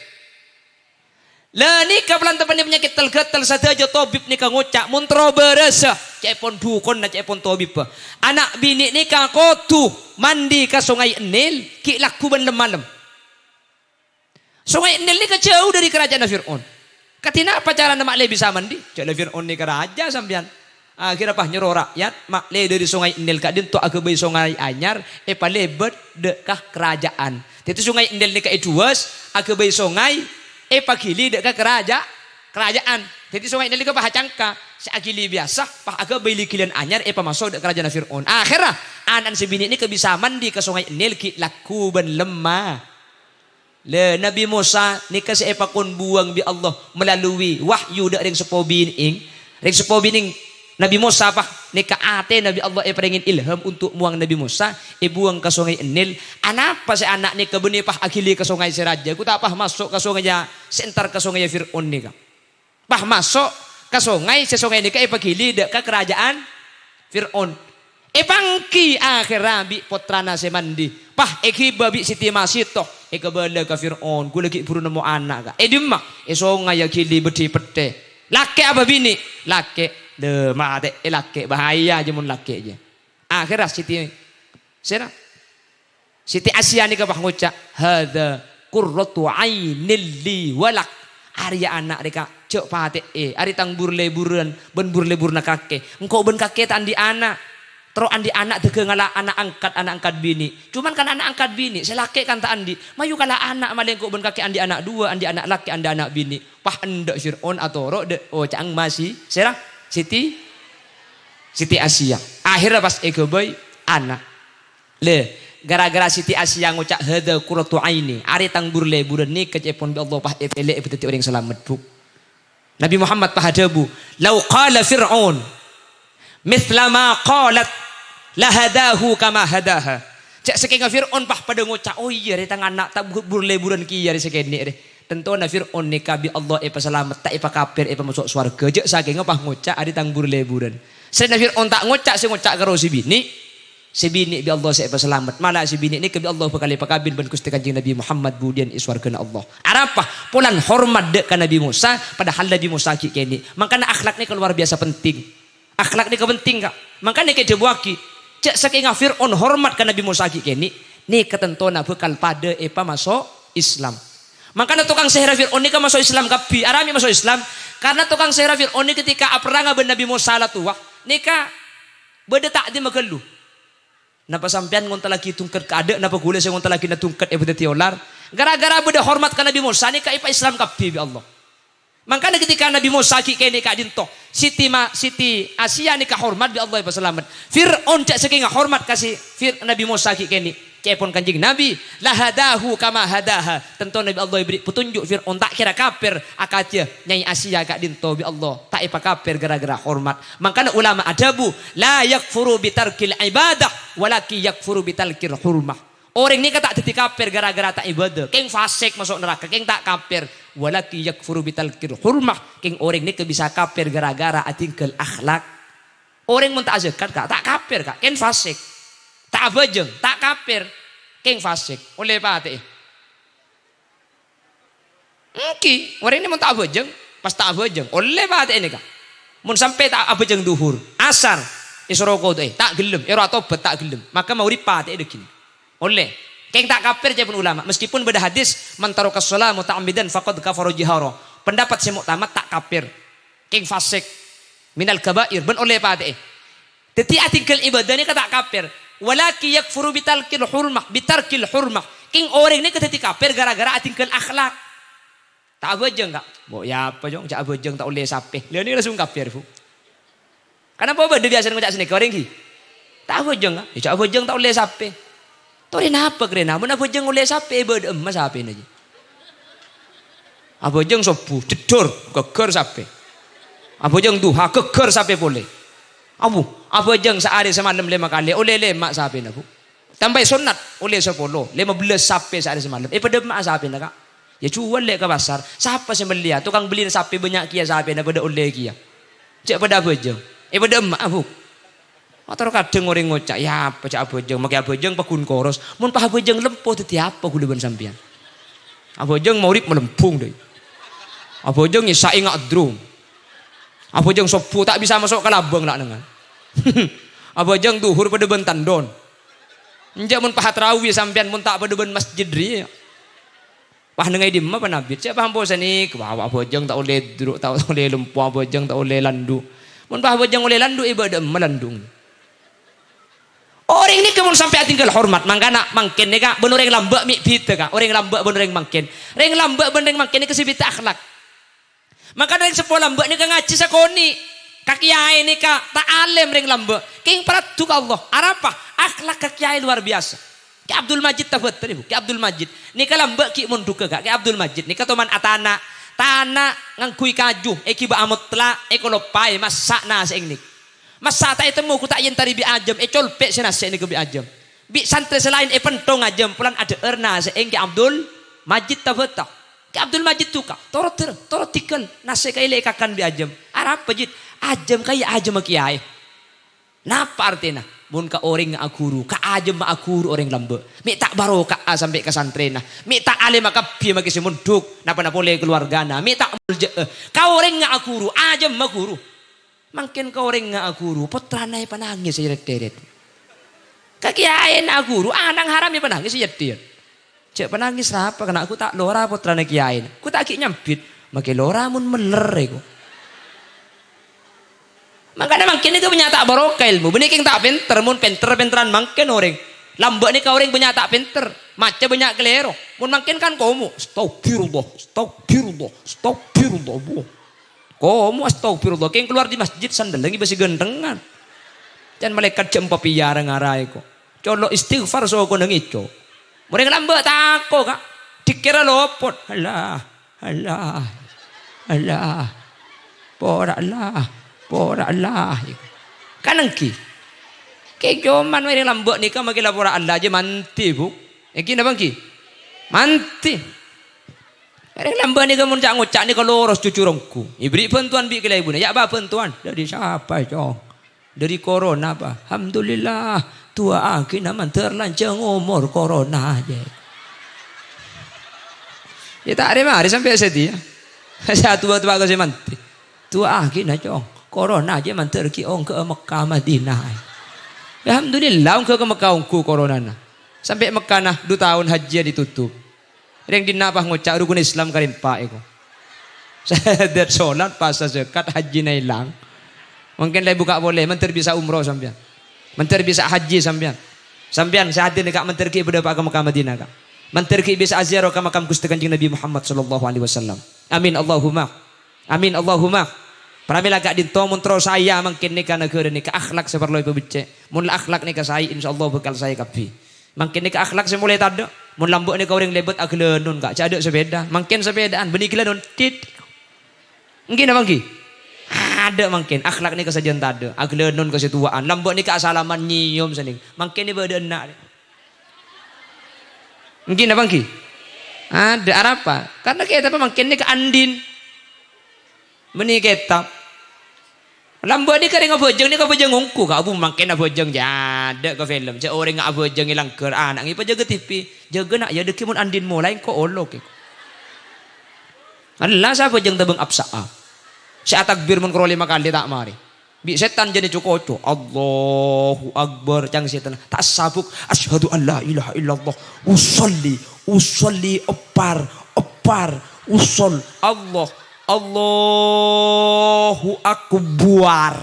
Lah nikah pelan tepan penyakit tel-getel saja tobib nikah ngucak muntro beresa. Cepon dukun na cepon tobib. Anak bini nikah kotu mandi ke sungai Nil ki laku ben lemalem. Sungai Nil ni jauh dari kerajaan Fir'aun. Katina apa cara nama le bisa mandi? Cak Fir'aun ni raja sampean. Akhirnya pah nyuruh rakyat makle dari sungai Nil kak dinto agabai sungai anyar palebet dekah kerajaan. Itu sungai Nil ni kak duas agabai sungai pagili dekah kerajaan. Jadi sungai Nil ni pah cangka seagili biasa pah agabai likilan anyar masuk dek kerajaan Fir'aun. Akhirnya anan sebini ni kebisa mandi ke sungai Nil ki laku ben lemah. Le Nabi Musa ni kasi epakon buang bi Allah melalui wahyu dak ring sepobin ing ring sepobin ing Nabi Musa pa ni kaate Nabi Allah peringin ilham untuk muang Nabi Musa buang ke sungai Nil. Anapa si anak ni kebeni pah akili ke sungai si raja ku tak pah masuk ke sungai sentar ke sungai Fir'aun ni ka. Pah masuk ke sungai si sungai ni ka ipakili dak ke kerajaan Fir'aun. Pangki akhir rabi potrana se mandi. Pah babi Siti Masitoh bala ke Fir'aun ku lagi buru nemu anak ka. Dimma sungai akili beti pete. Laki apa bini? Laki. De mate laki bahaya aja mun laki aja. Akhirnya Siti Asia ni kapah ngucap hadza qurratu ainil li walak. Arya anak reka cek pate ari tang burle-buran ben burle-burna kake. Engkau ben kake tandi anak. Terus andi anak dege ngala anak angkat bini. Cuman kan anak angkat bini, selake kan tak andi. Mayu kala anak maling kok ben kake andi anak dua, andi anak laki, andi anak bini. Pah endek Fir'aun atau ro de cang masih serah Siti Asia. Akhirnya pas boy anak. Le gara-gara Siti Asia ngucap hadza qurratu aini. Ari tang burle buran ni kecepon bi Allah pah epele beteti orang selamat bu. Nabi Muhammad pah hadabu. Lau qala Fir'aun mithla ma qalat lahadahu kama hadaha. Cek saking Fir'aun pah pada ngucap oh iya ari tang anak tak burle buran ki ari sakene deh. Tentu na Fir'aun ni kabi Allah selamat tak kafir masuk swarga je saking apa ngucak adi tang burle-buran. Sen Fir'aun tak ngucak si ngucak karo si bini bi Allah selamat. Malah si bini ni kabi Allah bekali pakabin ban Gusti Kanjeng Nabi Muhammad budian iswarkeun Allah. Arapa pulan hormat dek ka Nabi Musa padahal Nabi Musa ki kene. Makana akhlak ni luar biasa penting. Akhlak ni penting kak. Makanya ke debuaki cek saking Fir'aun hormat ka Nabi Musa ki kene ni ketentona bekal pada masuk Islam. Makanya tukang sihir Fir'aun ini kan masuk Islam kapi. Arami masuk Islam karena tukang sihir Fir'aun ini ketika perang ben Nabi Musa latuwah nika beda tak di magelu. Napa sampean ngonta lagi tungkat kada napa gule saya ngonta lagi na tungkat beda tiolar. Gara-gara beda hormat ka Nabi Musa nika ipa Islam kapi bi Allah. Makanya ketika Nabi Musa ki kene ka dinto Siti Asia nika hormat bi Allah selamat. Fir'aun cak saking hormat kasih Nabi Musa ki kene cepon Kanjeng Nabi lahadahu kama hadaha. Tentu Nabi Allah beri petunjuk Fir'aun tak kira kafir akatnya Nyai Asia kak dinto bi Allah tak ipa kafir gara-gara hormat. Makanya ulama adabu la yakfuru bitarkil ibadah walaki yakfuru bitalkil hurmah. Orang ini kata jadi kafir gara-gara tak ibadah. Keng fasik masuk neraka, keng tak kafir. Walaki yakfuru bitalkil hurmah. Keng orang ini bisa kafir gara-gara atingkel akhlak. Orang mun tak zakat kak tak kafir kak, keng fasik. Tak abajeng, tak kafir. Keng fasik. Oleh pate. Engki, orang ini mun tak abajeng, pas tak abajeng. Oleh pate ini kak. Mun sampai tak abajeng duhur, asar isroko tak gelem, ora tobat tak gelem. Maka mau ripate begini. Oleh keng tak kafir je pun ulama meskipun beda hadis man taraka shalah muta'ammidan faqad kafara jihara. Pendapat si muktamad tak kafir. Keng fasik minal kabair ben oleh pate. Teti atingkel ibadah ni tak kafir. Walaki yakfuru bitarkil hurmah. Keng orang ni keteti kafir gara-gara atingkel akhlak. Tak abajeng kak. Bo ya apa jong jak abajeng tak oleh sape. Dia ni langsung kafir fu. Kenapa beda biasa ngajak sini orang ki? Tak abajeng kak. Jak abajeng tak oleh sape. Tori napa kerena? Mana abojeng oleh sape beda emas sape naji. Abojeng sopu cedur geger sape. Abojeng duha geger sape boleh. Abojeng sehari semalam 5 kali oleh 5 sape nabu. Tambah sunat oleh 10 15 sape sehari semalam. Pada emas sape nak. Ya jual lek ke pasar. Siapa sih beli? Tukang beli sape banyak kia sape nak pada oleh kia. Cek pada abojeng. Pada emas abu. Atau kadang orang ngocak ya apa cak abojeng makai abojeng pakun koros mun pah abojeng lempoh teti apa kudu ban sampean abojeng maurip melempung deh abojeng nyisai ngak drum abojeng sopu tak bisa masuk ke labang nak dengan abojeng duhur pada ben tandon njak mun pah tarawih sampean mun tak pada ben masjid ri pah nengai di mana panabit cak paham posan ni bawa abojeng tak oleh duduk tak oleh lempoh abojeng tak oleh landu mun pah abojeng oleh landu ibadah melandung. Orang ini kemun sampai tinggal hormat mangkana mangken ni kak bener yang lambak mi bita kak orang lambak bener yang mangken orang lambak bener yang mangken ni kesibita akhlak maka dari sepolah lambak ni kak ngaji sakoni kaki kiai ni kak tak alim orang lambak king peratu ka Allah arapa akhlak kaki kiai luar biasa Ki Abdul Majid tafatter ibu, Ki Abdul Majid. Nika lambek ki mun duka Ki Abdul Majid. Nika toman atana, tanah ngangkui kaju, eki ba amutla, ekolopai masak nasi engnik. Masak tak temu ku tak yen tari bi ajam, colpek senase ni ke bi ajam. Bi santri selain pentong ajam, pulan ada erna se engki Abdul Majid tafatter. Ki Abdul Majid tuka, torot tikal, nasi kaile kakan bi ajam. Arab pejit, ajam kaya ajam kiai. Napa artinya? Mun ka orang nga aguru, ka ajem ma aguru orang lambe. Mi tak baro ka sampai ke santrena. Mi tak ale makapi maki simunduk, napa na boleh keluargana. Mi tak mulje. Ka orang nga aguru, ajem ma guru. Mangkin ka orang nga aguru, potranay panangis sa deret. Ka kiai na aguru, anang haram ya panangis sa deret. Cek panangis apa kana aku tak lora potranay kiai. Ku tak ki nyampit, maki lora mun meler ko. Makanya makin itu punya tak barokah ilmu. Benih king tak pinter, mun pinteran makin orang. Lambat ni kau orang punya tak pinter, macam banyak kelero. Mun makin kan kamu, astagfirullah. Kamu astagfirullah. King keluar di masjid sandal lagi besi gendengan. Dan malaikat jempa piara ngarai ko. Colok istighfar so ko nang ico. Mereka lambat tako kak. Dikira lopot. Allah. Pora Allah. Kanang ki. Kay joman may lambok ni ka magilapora Allah aja manti bu. Eki na bang ki? Manti. Kay lambok ni ka mun ngucak ni ka loros cucurongku. Ibri pentuan bi kila ibu na. Ya ba pentuan? Dari siapa cong? Dari corona ba? Alhamdulillah. Tua akin naman terlancang umur corona aja. Ya tak ada mari sampai sedih. Satu tua kasi manti. Tua akin na cong. Corona aja mantar ki ong ke Mekah Madinah. Alhamdulillah ong ke Mekah ongku corona na. Sampai Mekah nah 2 tahun haji ditutup. Reng dinapah ngucak rukun Islam karim pak eko. Sadat solat pas zakat haji na hilang. Mungkin lagi buka boleh mantar bisa umroh sampean. Mantar bisa haji sampean. Sampean sahadir dekat mantar ki berdepa ke Mekah Madinah kak. Mantar ki bisa aziarah ke makam Gusti Kanjeng Nabi Muhammad sallallahu alaihi wasallam. Amin Allahumma. Amin Allahumma. Pramila gak dintomun terus saya mungkin nikah negara nikah akhlak seperlo itu becek. Mun akhlak nikah saya insyaallah bakal saya kapi. Mungkin nikah akhlak semulai tada. Mun lambuk nikah orang lebet aglenun gak cadek sepeda. Mungkin sepedaan benih glenun tit. Mungkin apa ki? Ada mungkin akhlak nikah sajian tada. Aglenun kesetuaan. Lambuk nikah salaman nyium sening. Mungkin ni beda enak. Mungkin apa ki? Ada apa? Karena kita mungkin nikah andin. Benih kita. Lambat ni kering abojeng ni kabojeng ngungku ka abu makin abojeng jada ke film. Je orang ngak abojeng ilang ker anak ngi jaga TV. Jaga nak ya deki mun andin mo lain ko olok. Allah sa abojeng tabeng absaa. Si takbir mun kroli 5 kali tak mari. Bi setan jadi cukoco. Allahu Akbar cang setan. Tak sabuk asyhadu an la ilaha illallah. Usolli opar usol Allahu Akbar.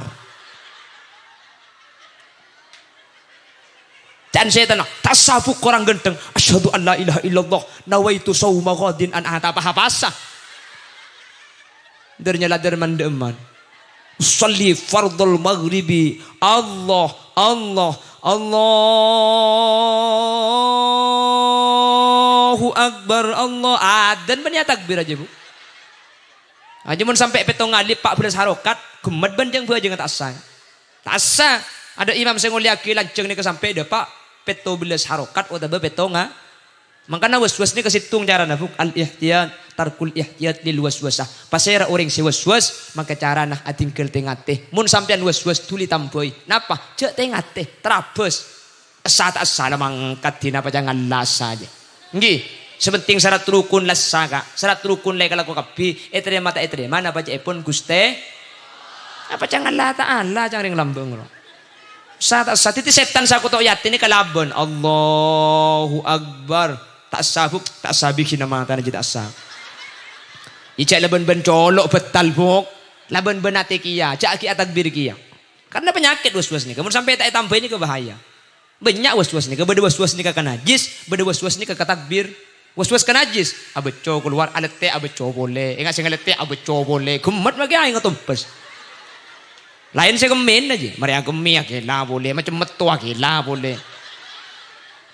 Dan setan tasawuf orang genteng. Asyhadu an la ilaha illallah nawaitu sauma ghadin an atapa hapasa. Dernyala derman-deman. Sholli fardul maghribi. Allahu Akbar. Allah adan banyak takbir aja bu. Aja mun sampai petong ngalip 14 harokat gemet banjang bu aja nggak tak asa. Ada imam saya nguliaki lanceng nih kesampai deh pak peto 12 harokat atau petonga. Makanya was-was nih kesitung cara nafuk al-ihtiyat tarkul ihtiyat lil was-wasah. Pasera orang si was-was maka cara nah atingkel tengate. Mun sampean was-was tuli tampoi. Napa? Cek tengate terabes. Saat asal mangkat dina apa jangan las saja. Nggih. Sepenting syarat rukun lasa kak. Syarat rukun lek kalau kapi etre mata etre mana baca epon guste. Apa jangan la ta'ala jangan ring lambung lo. Saat itu setan saku tok yati ini kalabon. Allahu Akbar. Tak sabuk tak sabik nama tanah jadi asal. Icak laban ben colok betal bok. Laban ben ate kia. Cak ki takbir kia. Karena penyakit was-was nih. Kamu sampai tak tambah ini ke bahaya. Banyak was-was nih. Beda was-was nih ke najis. Beda was-was nih ke takbir. Was-was kan najis, abeco keluar alete abeco boleh, enggak sih alete abeco boleh, gemet lagi aing tumpes. Lain saya kemen aja, mereka kemih akela boleh, macam metu akela boleh.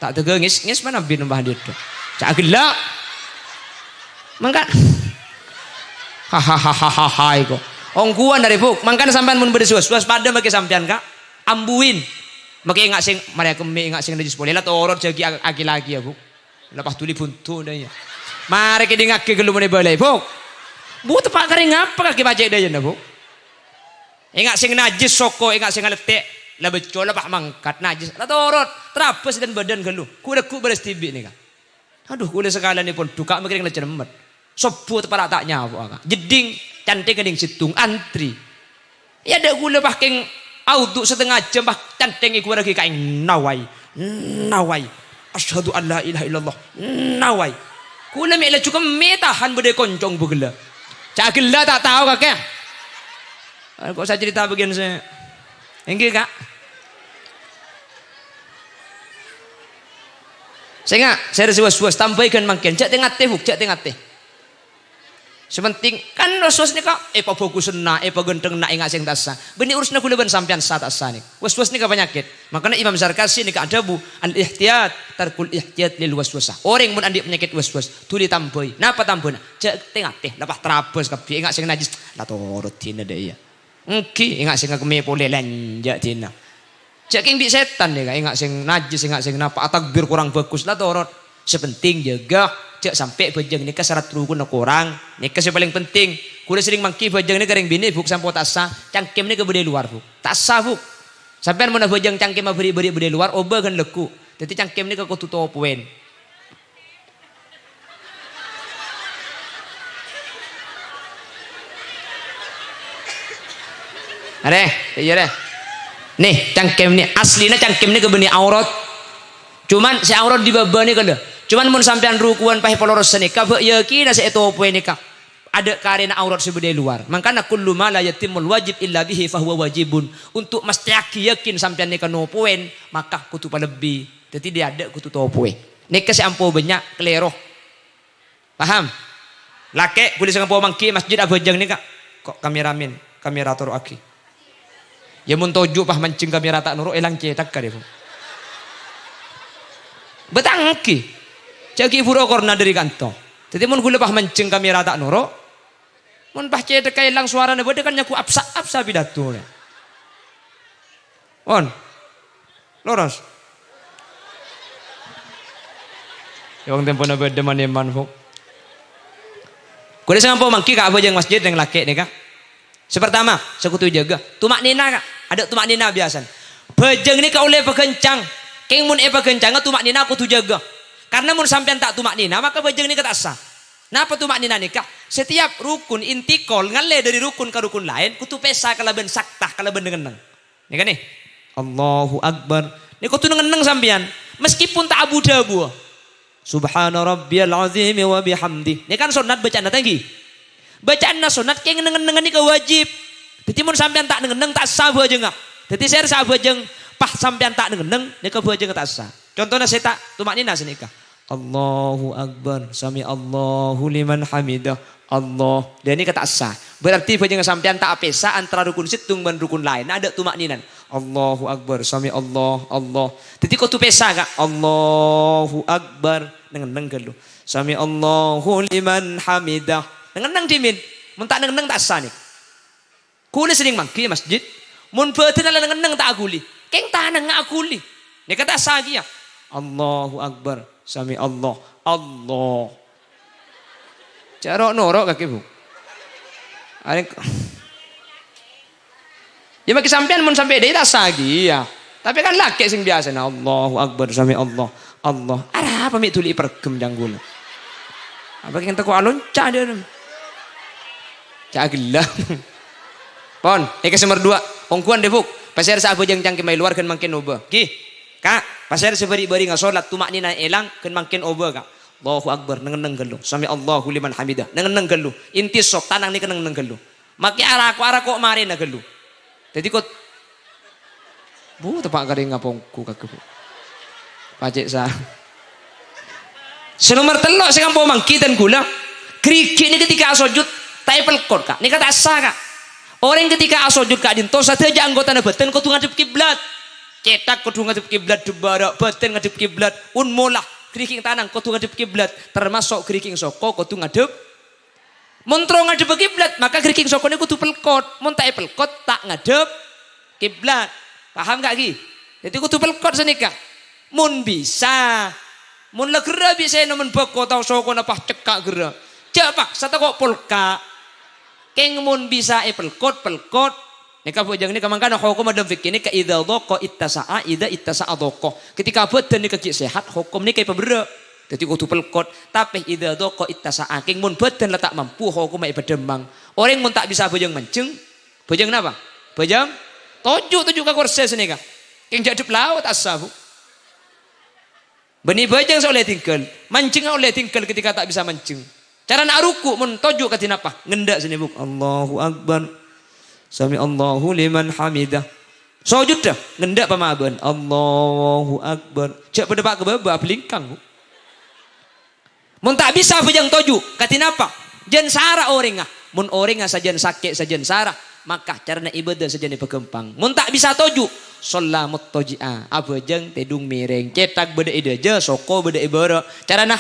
Tak tega ngis mana bin mbah dia tu. Cak gelak. Mangkan hahaha iko. Ongkuan dari buk. Mangkan sampean mun bersuas-suas pada make sampean Kak. Ambuin. Make ingat sing mari aku ingat sing najis boleh lah torot jagi aki lagi ya Bu. Lepas tuli buntu dah ya. Mari kita ngake gelu mene balai Bu. Bu tepak kering apa kaki bajai dah ya Bu. Ingat sing najis soko ingat sing letek lah becol lah pak mangkat najis lah torot terapes dan badan gelu. Kuda ku beres tibi ni Kak. Aduh kuda sekalian ni pun duka makin ngelecer emet. Sopu tepak tak nyawa Kak. Jeding cantik geding situng antri. Ya ada gula pakai auto setengah jam bah cantik iku lagi kain nawai. Asyhadu an la ilaha illallah. Nawai. Kula mek la cukup metahan bede koncong begela. Cak gela tak tahu Kak. Kok saya cerita bagian saya. Enggak Kak. Saya suas tambahkan makin cak tengah teh cak tengah teh. Sementing kan was-was ni Kak, pa fokus na, pa genteng na ingat sing tasa. Beni urus na kulaban sampean sa tasa ni. Was-was ni ka penyakit. Makanya Imam Zarkasi ni ka adabu al-ihtiyat tarkul ihtiyat lil waswasah. Orang mun andi penyakit was-was, tuli tamboi. Napa tambona? Cek tengah teh, lepas terapes kabeh ingat sing najis. La torot tina de ya. Engki ingat sing keme pole lanjak tina. Cek king di setan ni ka ingat sing najis, ingat sing napa takbir kurang bagus la torot. Sepenting jaga cek sampai bajang nikah syarat rukun nak kurang nikah yang paling penting kuda sering mangki bajang ni kering bini buk sampo tak sah cangkem ni ke bede luar buk tak sah buk sampai mana bajang cangkem beri bede luar oba kan leku jadi cangkem ni ke kutu topuen ada iya deh nih cangkem ni aslinya cangkem ni ke beni aurat cuman si aurat di bawah ni kan cuman mun sampean rukuan pahe poloros nikah be yakin asa eto poe nikah ada karena aurat sebede luar makana kullu ma la yatimul wajib illa bihi fahuwa wajibun untuk mesti yakin sampean nikah no poen maka kutu lebih jadi dia ada kutu to poe nikah si ampo banyak klero paham lake kulis ngampo mangki masjid abajang nikah kok kameramen kamerator aki ya mun toju pah mancing kamera tak nuro elang cetak ka defu betangki Jagi furo korna dari kantong. Jadi mun gula pah mancing kamera tak noro. Mun pah cedek kaya lang suara ne bode kan nyaku apsa pidato ne. On. Loros. Yung tempo na bede man fo. Kuda sa po mangki ka abajang masjid yang laki ni ka. Sepertama, sekutu jaga. Tumak nina ka. Ada tumak nina biasan. Bajang ni ka oleh pakencang. Keng mun pakencang tumak nina aku tu jaga. Karena mun sampean tak tumak nina maka bajang ni kata sah. Napa tumak nina nikah? Setiap rukun intikol ngale dari rukun ke rukun lain kutu pesa kalaban saktah kalaban dengan neng. Ni kan nih. Allahu Akbar. Ni kutu dengan neng sampean meskipun tak abu dabu. Subhana rabbiyal azim wa bihamdi. Ni kan sunat bacaan tinggi. Bacaan sunat keng nengen-nengen ni wajib. Jadi mun sampean tak nengen tak sah bajang. Jadi saya sah bajang pah sampean tak nengen ni bajang tak sah. Contohnya saya tak tumak nina senikah. Allahu Akbar, sami Allahu liman hamidah. Allah. Dan ini kata sah. Berarti bajang sampean tak apesa antara rukun situng dan rukun lain. Ada tumak ninan. Allahu Akbar, sami Allah. Jadi kau tu pesa kak. Allahu Akbar. Neng gelu. Sami Allahu liman hamidah. Neng dimin. Mun tak neng tak sah nih. Kuli sering mangki masjid. Mun betul ala neng tak aguli. Keng tanah ngak aguli. Ini kata sah ya. Allahu Akbar. Sami Allah. Cara norok kaki bu. Ya bagi sampean mun sampai dia tak sagi ya. Tapi kan laki sing biasa na Allahu Akbar sami Allah. Ada apa mi tuli pergem janggul. Apa yang tak alun cah dia. Cah gila. Pon, kasih nomor 2. Ongkuan debuk. Pasir sa abojang cangki may luar kan mangkin oba. Ki. Kak, pasir seberi-beri nga solat tumak ni na elang kan mangkin oba kak. Allahu Akbar neng gelu. Sami Allahu liman hamidah. Neng gelu. Inti sok tanang ni kan neng gelu. Maki arako mari na gelu. Jadi kot bu tepak kering ngapongku kak bu. Pacek sa. Senomor telok sing ampo mangki dan gula. Kriki ni ketika sujud taipel kod kak. Ni kata asa kak. Orang ketika sujud kak dinto saja anggota na beten kau tu ngadep kiblat. Cetak kudu ngadep kiblat debara, batin ngadep kiblat, unmulah geriking tanang kudu ngadep kiblat, termasuk geriking soko kudu ngadep. Montro ngadep kiblat, maka geriking soko ini kudu pelkot. Mun tak pelkot tak ngadep kiblat. Paham gak Ki? Jadi kudu pelkot senika. Mun bisa, mun legera bisa nemen beko tau soko napa cekak gera. Cek pak, satu kok polka. Keng mun bisa pelkot. Nika bojang nika mangkana hukum ada fikih nika idza dhaqa ittasa'a idza ittasa'a dhaqa. Ketika badan nika sehat hukum nika pabere. Dadi kudu pelkot. Tapi idza dhaqa ittasa'a keng mun badan letak mampu hukum iba demang. Orang mun tak bisa bojang mancing, bojang napa? Bojang tojuk ka kursi senika. Keng jadep laut asabu. Beni bojang oleh tinggal, mancing oleh tinggal ketika tak bisa mancing. Cara nak ruku mun tojuk ka tinapa? Ngendak sini buk. Allahu akbar. Sami Allahu liman hamidah. Sujud dah, ngendak pamaban. Allahu akbar. Cek pada pak kebaba belingkang. Mun tak bisa bujang toju, katin apa? Jan sara orang ah. Mun orang ah sajan sakit sajan sara, maka carana ibadah sajan pegempang. Mun tak bisa toju, sholamut toji'ah. Abajang tedung miring, cetak beda idaja, soko beda ibara. Carana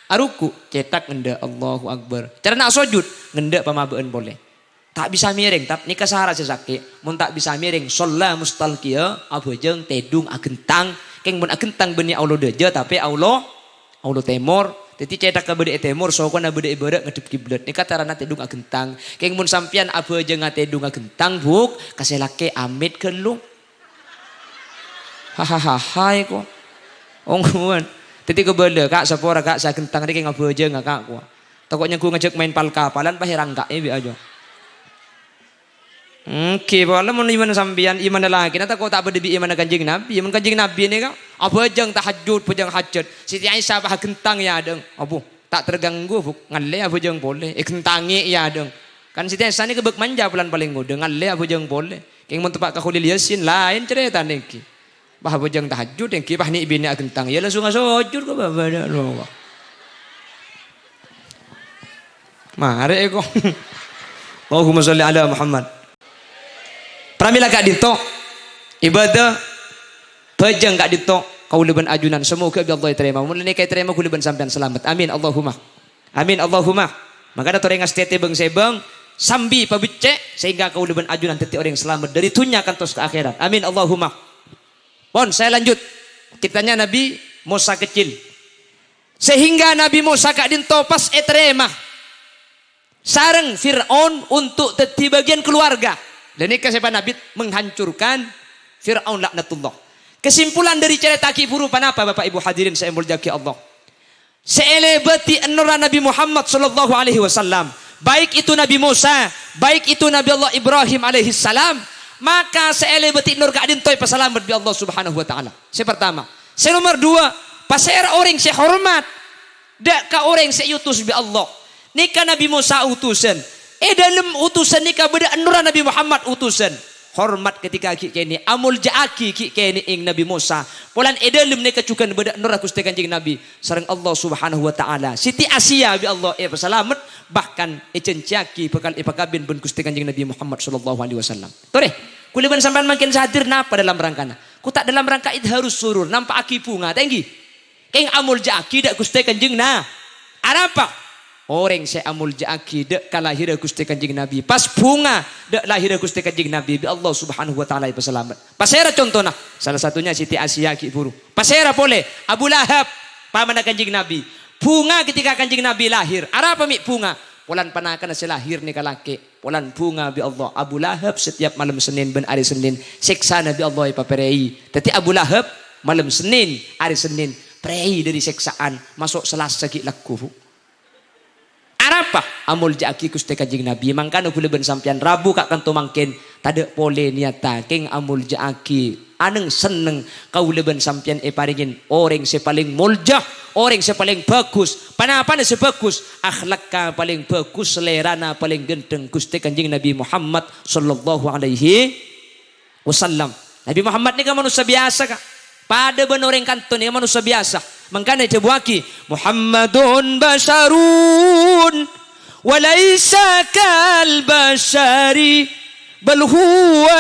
aruku, cetak ngendak Allahu akbar. Carana sujud, ngendak pamaban boleh. Tak bisa miring, tapi nikah sahara sesakit. Mun tak bisa miring, sholat mustalqiyah, abajeng tedung agentang. Keng mun agentang benih Allah deja, tapi Allah temor. Jadi cetak ke beda temor, sokona beda ibarat ngedep kiblat. Nikah tarana tedung agentang. Keng mun sampian abajeng tedung agentang buk, kasih laki amit ke lu. Hahaha, kok. Ongguan. Jadi kebela kak sepora kak sagentang ini keng abajeng kak ku. Takutnya ku ngajak main palkapalan pahirang kak ini aja. Oke, kalau mau iman sambian iman lagi, nanti kau tak berdebi iman kanjeng Nabi, iman kanjeng Nabi ni kan, apa jang tahajud, apa jang hajat, Siti Aisyah bah kentang ya adeng, abu tak terganggu, ngalle apa jang boleh, kentangi ya adeng, kan Siti Aisyah ni kebek manja pelan paling muda, ngalle apa jang boleh, keng mau tempat kahulil yasin lain cerita ni ki, bah apa jang tahajud, yang ki bah ni ibini kentang, ya langsung sujud kau bah ada loh, mari kau, Allahumma sholli ala Muhammad. Pramila kak dito ibadah pejang kak dito kau leban ajunan semoga Allah terima mulai kay terima kau leban sampean selamat amin Allahumma maka ada orang astete bang sebang sambi pabicce sehingga kau leban ajunan teti orang selamat dari dunia kan terus ke akhirat amin Allahumma. Bon saya lanjut kitanya Nabi Musa kecil sehingga Nabi Musa kak dito pas terima sareng Fir'aun untuk teti bagian keluarga. Dan ini siapa Nabi menghancurkan Fir'aun laknatullah. Kesimpulan dari cerita kiburu apa Bapak Ibu hadirin saya muljaki Allah. Seelebati anura Nabi Muhammad sallallahu alaihi wasallam, baik itu Nabi Musa, baik itu Nabi Allah Ibrahim alaihi salam, maka seelebati nur kadin toy pasalamat bi Allah Subhanahu wa taala. Saya pertama. Saya nomor dua, pasera orang saya hormat. Dak ka orang saya utus bi Allah. Nika Nabi Musa utusan. Dalam utusan nikah beda anura Nabi Muhammad utusan hormat ketika kini amul jaaki kini ing Nabi Musa polan dalam nikah cukan beda anura Gusti Kanjeng Nabi sareng Allah Subhanahu wa taala Siti Asia bi Allah selamat bahkan cenciaki bekal ipakabin ben Gusti Kanjeng Nabi Muhammad sallallahu alaihi wasallam. Tore kuliban sampean makin hadir napa dalam rangkana ku tak dalam rangka idharus surur nampak aki bunga tinggi keng amul jaaki dak Gusti Kanjeng na apa orang saya amul jaaki dek kalahir Gusti Kanjeng Nabi pas bunga dek lahir Gusti Kanjeng Nabi bi Allah Subhanahu wa taala selamat. Pasera contohnya salah satunya Siti Asia ki buru. Pasera boleh Abu Lahab paman Kanjeng Nabi. Bunga ketika Kanjeng Nabi lahir. Apa mi bunga? Polan panakan si lahir ni kalaki. Polan bunga bi Allah. Abu Lahab setiap malam Senin ben hari Senin siksa Nabi Allah paperei. Tadi Abu Lahab malam Senin hari Senin prei dari siksaan masuk Selasa ki laku. Apa amul jaaki Gusti Kanjeng Nabi mangkano kula ben sampean Rabu kak kanto mangken tade pole niata keng amul jaaki aneng seneng kaula ben sampean paringin orang se paling mulja orang se paling bagus panapana se bagus akhlak ka paling bagus selerana paling genteng Gusti Kanjeng Nabi Muhammad sallallahu alaihi wasallam. Nabi Muhammad ni ka manusia biasa ka pada ben orang kanton ni manusia biasa. Mangkana jabuaki Muhammadun basharun walaysa kal bashari bal huwa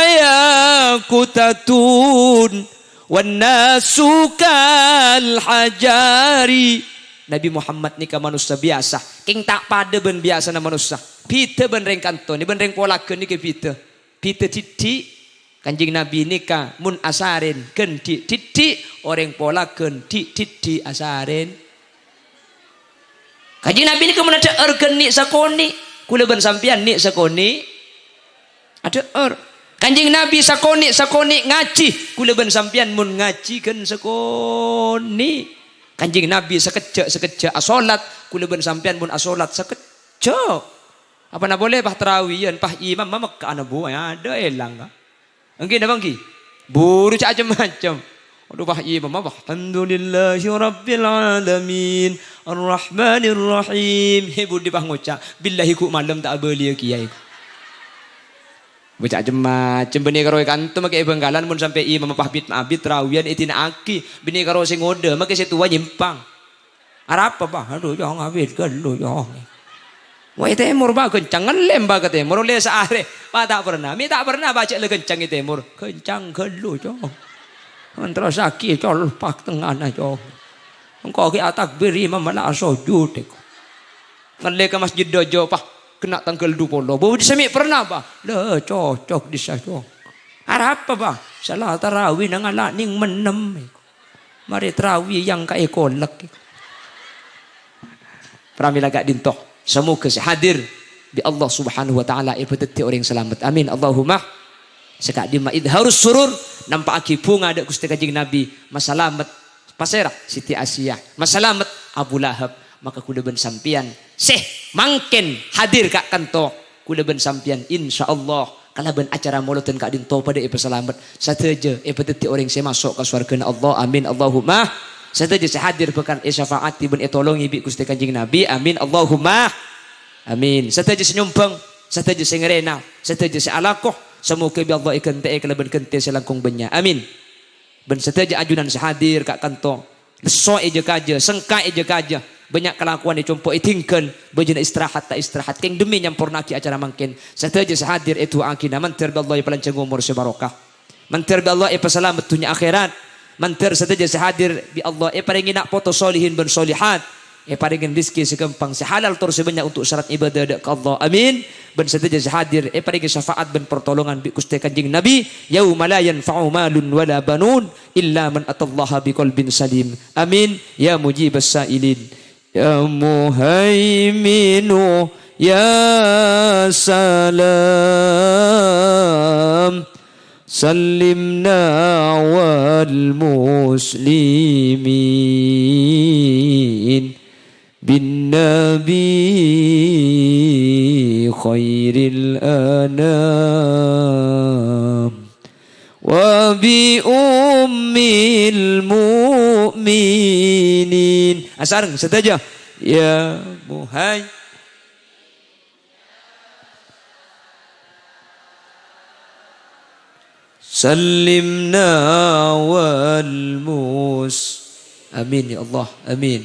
yaqutatun wan nasu kal hajari. Nabi Muhammad ni ka manusia biasa. King tak pada ben biasa na manusia. Pita ben reng kanton, ni ben reng polakeun ni ke pita. Pita titik Kanjing Nabi ni ka mun asaren ken titik orang polakeun titik asaren. Kanjing Nabi ni ka mun ada erkeun ni sakoni, kula ben sampean ni sakoni. Ada Kanjing Nabi sakoni ngaji, kula ben sampean mun ngaji kan sakoni. Kanjing Nabi sekejap asolat, kula ben sampean mun asolat sekejap. Apa nak boleh pah tarawiyan pah imam mamak ka ana bu ada elang ka. Engki na bangki. Buru cak macam. Aduh pah imam alhamdulillahi rabbil alamin arrahmanir rahim. Hebu di pah ngucap billahi ku malam tak beli kiai. Baca macam bini karo kanto make benggalan mun sampai imam pahbit mabit rawian itina aki bini karo sing ngode make setua nyimpang. Arab apa bah aduh jangan ngabit gelo jangan. Wah temur bah kencang ngelem bah ke temur le saare pa tak pernah mi tak pernah baca le kencang i temur kencang gelo jangan. Antara sakit col pak tengah na jangan. Engkau ki takbir imam malah sujud. Ngale ke masjid dojo pah kena tanggal 20. Bawa disami pernah bah. Dah cocok disajong. Arab apa bah? Salah tarawih nang ala ning menem. Mari tarawih yang kai kolak. Pramila gak dintoh. Semoga hadir di Allah Subhanahu wa taala ibadati orang selamat. Amin. Allahumma sekak di maid harus surur nampak aki bunga ada Gusti Kanjeng Nabi. Masalamat pasera Siti Asiyah. Masalamat Abu Lahab. Maka kuda ben sampian mangken hadir kak kanto kuda ben sampian insyaallah kalau ben acara moloten kak dinto pada selamat sateja epeteti orang saya masuk ke surga Allah amin Allahumma sateja saya hadir bekan syafaati ben tolongi bi Gusti Kanjeng Nabi amin Allahumma amin sateja senyumbang sateja sengrena sateja sealakoh semoga bi Allah ikan teh kalau ben kente selangkung benya amin ben sateja ajunan sehadir kak kanto leso eja kaja sengka eja kaja banyak kelakuan dicompo itingkan bejana istirahat tak istirahat keng demi nyampurnaki acara mangkin sateja sehadir itu akina mantir bi Allah palanceng umur sebarokah mantir bi Allah selamat dunia akhirat mantir sateja sehadir bi Allah paringin nak foto solihin ben solihat paringin rezeki segempang sehalal tur sebanyak untuk syarat ibadah ke Allah amin ben sateja sehadir paringin syafaat ben pertolongan bi Gusti Kanjeng Nabi yauma la yanfa'u malun wala banun illa man atallaha biqalbin salim amin ya mujibas sailin ya muhaiminu ya salam sallimna wal muslimin bin nabi khairil anam wa bi ummil mu'minin asareng saja ya muhai sallimna wal mus amin ya Allah amin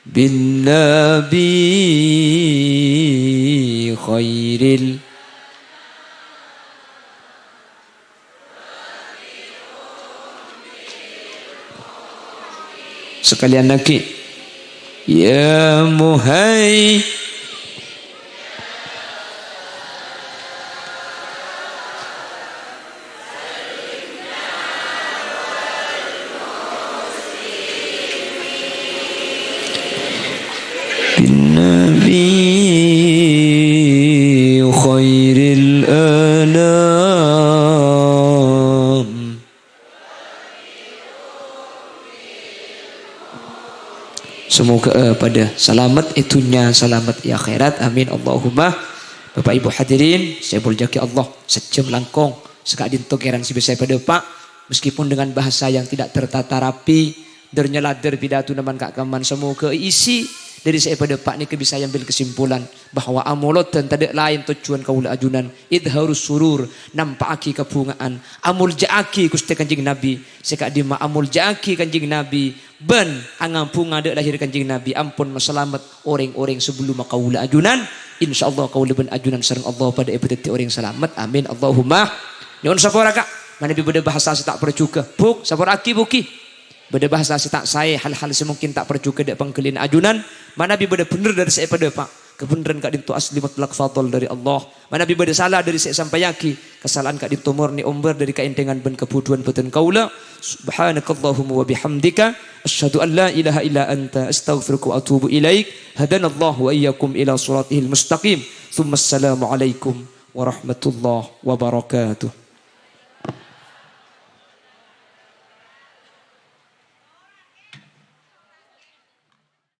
bin nabi khairil sekalian lagi ya muhai bin nabi khairil anam semoga pada selamat itunya selamat ya akhirat amin Allahumma Bapak Ibu hadirin saya berjaki Allah sejam langkong sekak dinto keran si besar pada pak meskipun dengan bahasa yang tidak tertata rapi dernyalader pidato naman kakaman semoga isi dari saya pada pak ni bisa ambil kesimpulan bahwa amolot dan tidak lain tujuan kaula ajunan idharus surur nampaki kebungaan amul jaaki Gusti Kanjeng Nabi sekak dima amul jaaki Kanjeng Nabi ben angang bunga de lahir Kanjeng Nabi ampun masalamat orang-orang sebelum kaula ajunan insyaallah kaula ben ajunan sareng Allah pada epiteti orang selamat amin Allahumma nyuwun sapura kak Mana bi beda bahasa saya tak percuka. Buk, sabar aki buki. Beda bahasa saya tak saya hal-hal semungkin tak percuka dek pangkelin ajunan. Mana bi beda bener dari saya pada pak. Kebenaran kak dintu asli mutlak fadl dari Allah. Mana bi beda salah dari saya sampai yaki. Kesalahan kak dintu murni umbar dari keintengan ben kebutuhan beten kaula. Subhanakallahumma wa bihamdika asyhadu an la ilaha illa anta astaghfiruka wa atubu ilaik. Hadanallahu wa iyyakum ila siratihil mustaqim. Tsumma assalamu alaikum warahmatullahi wabarakatuh.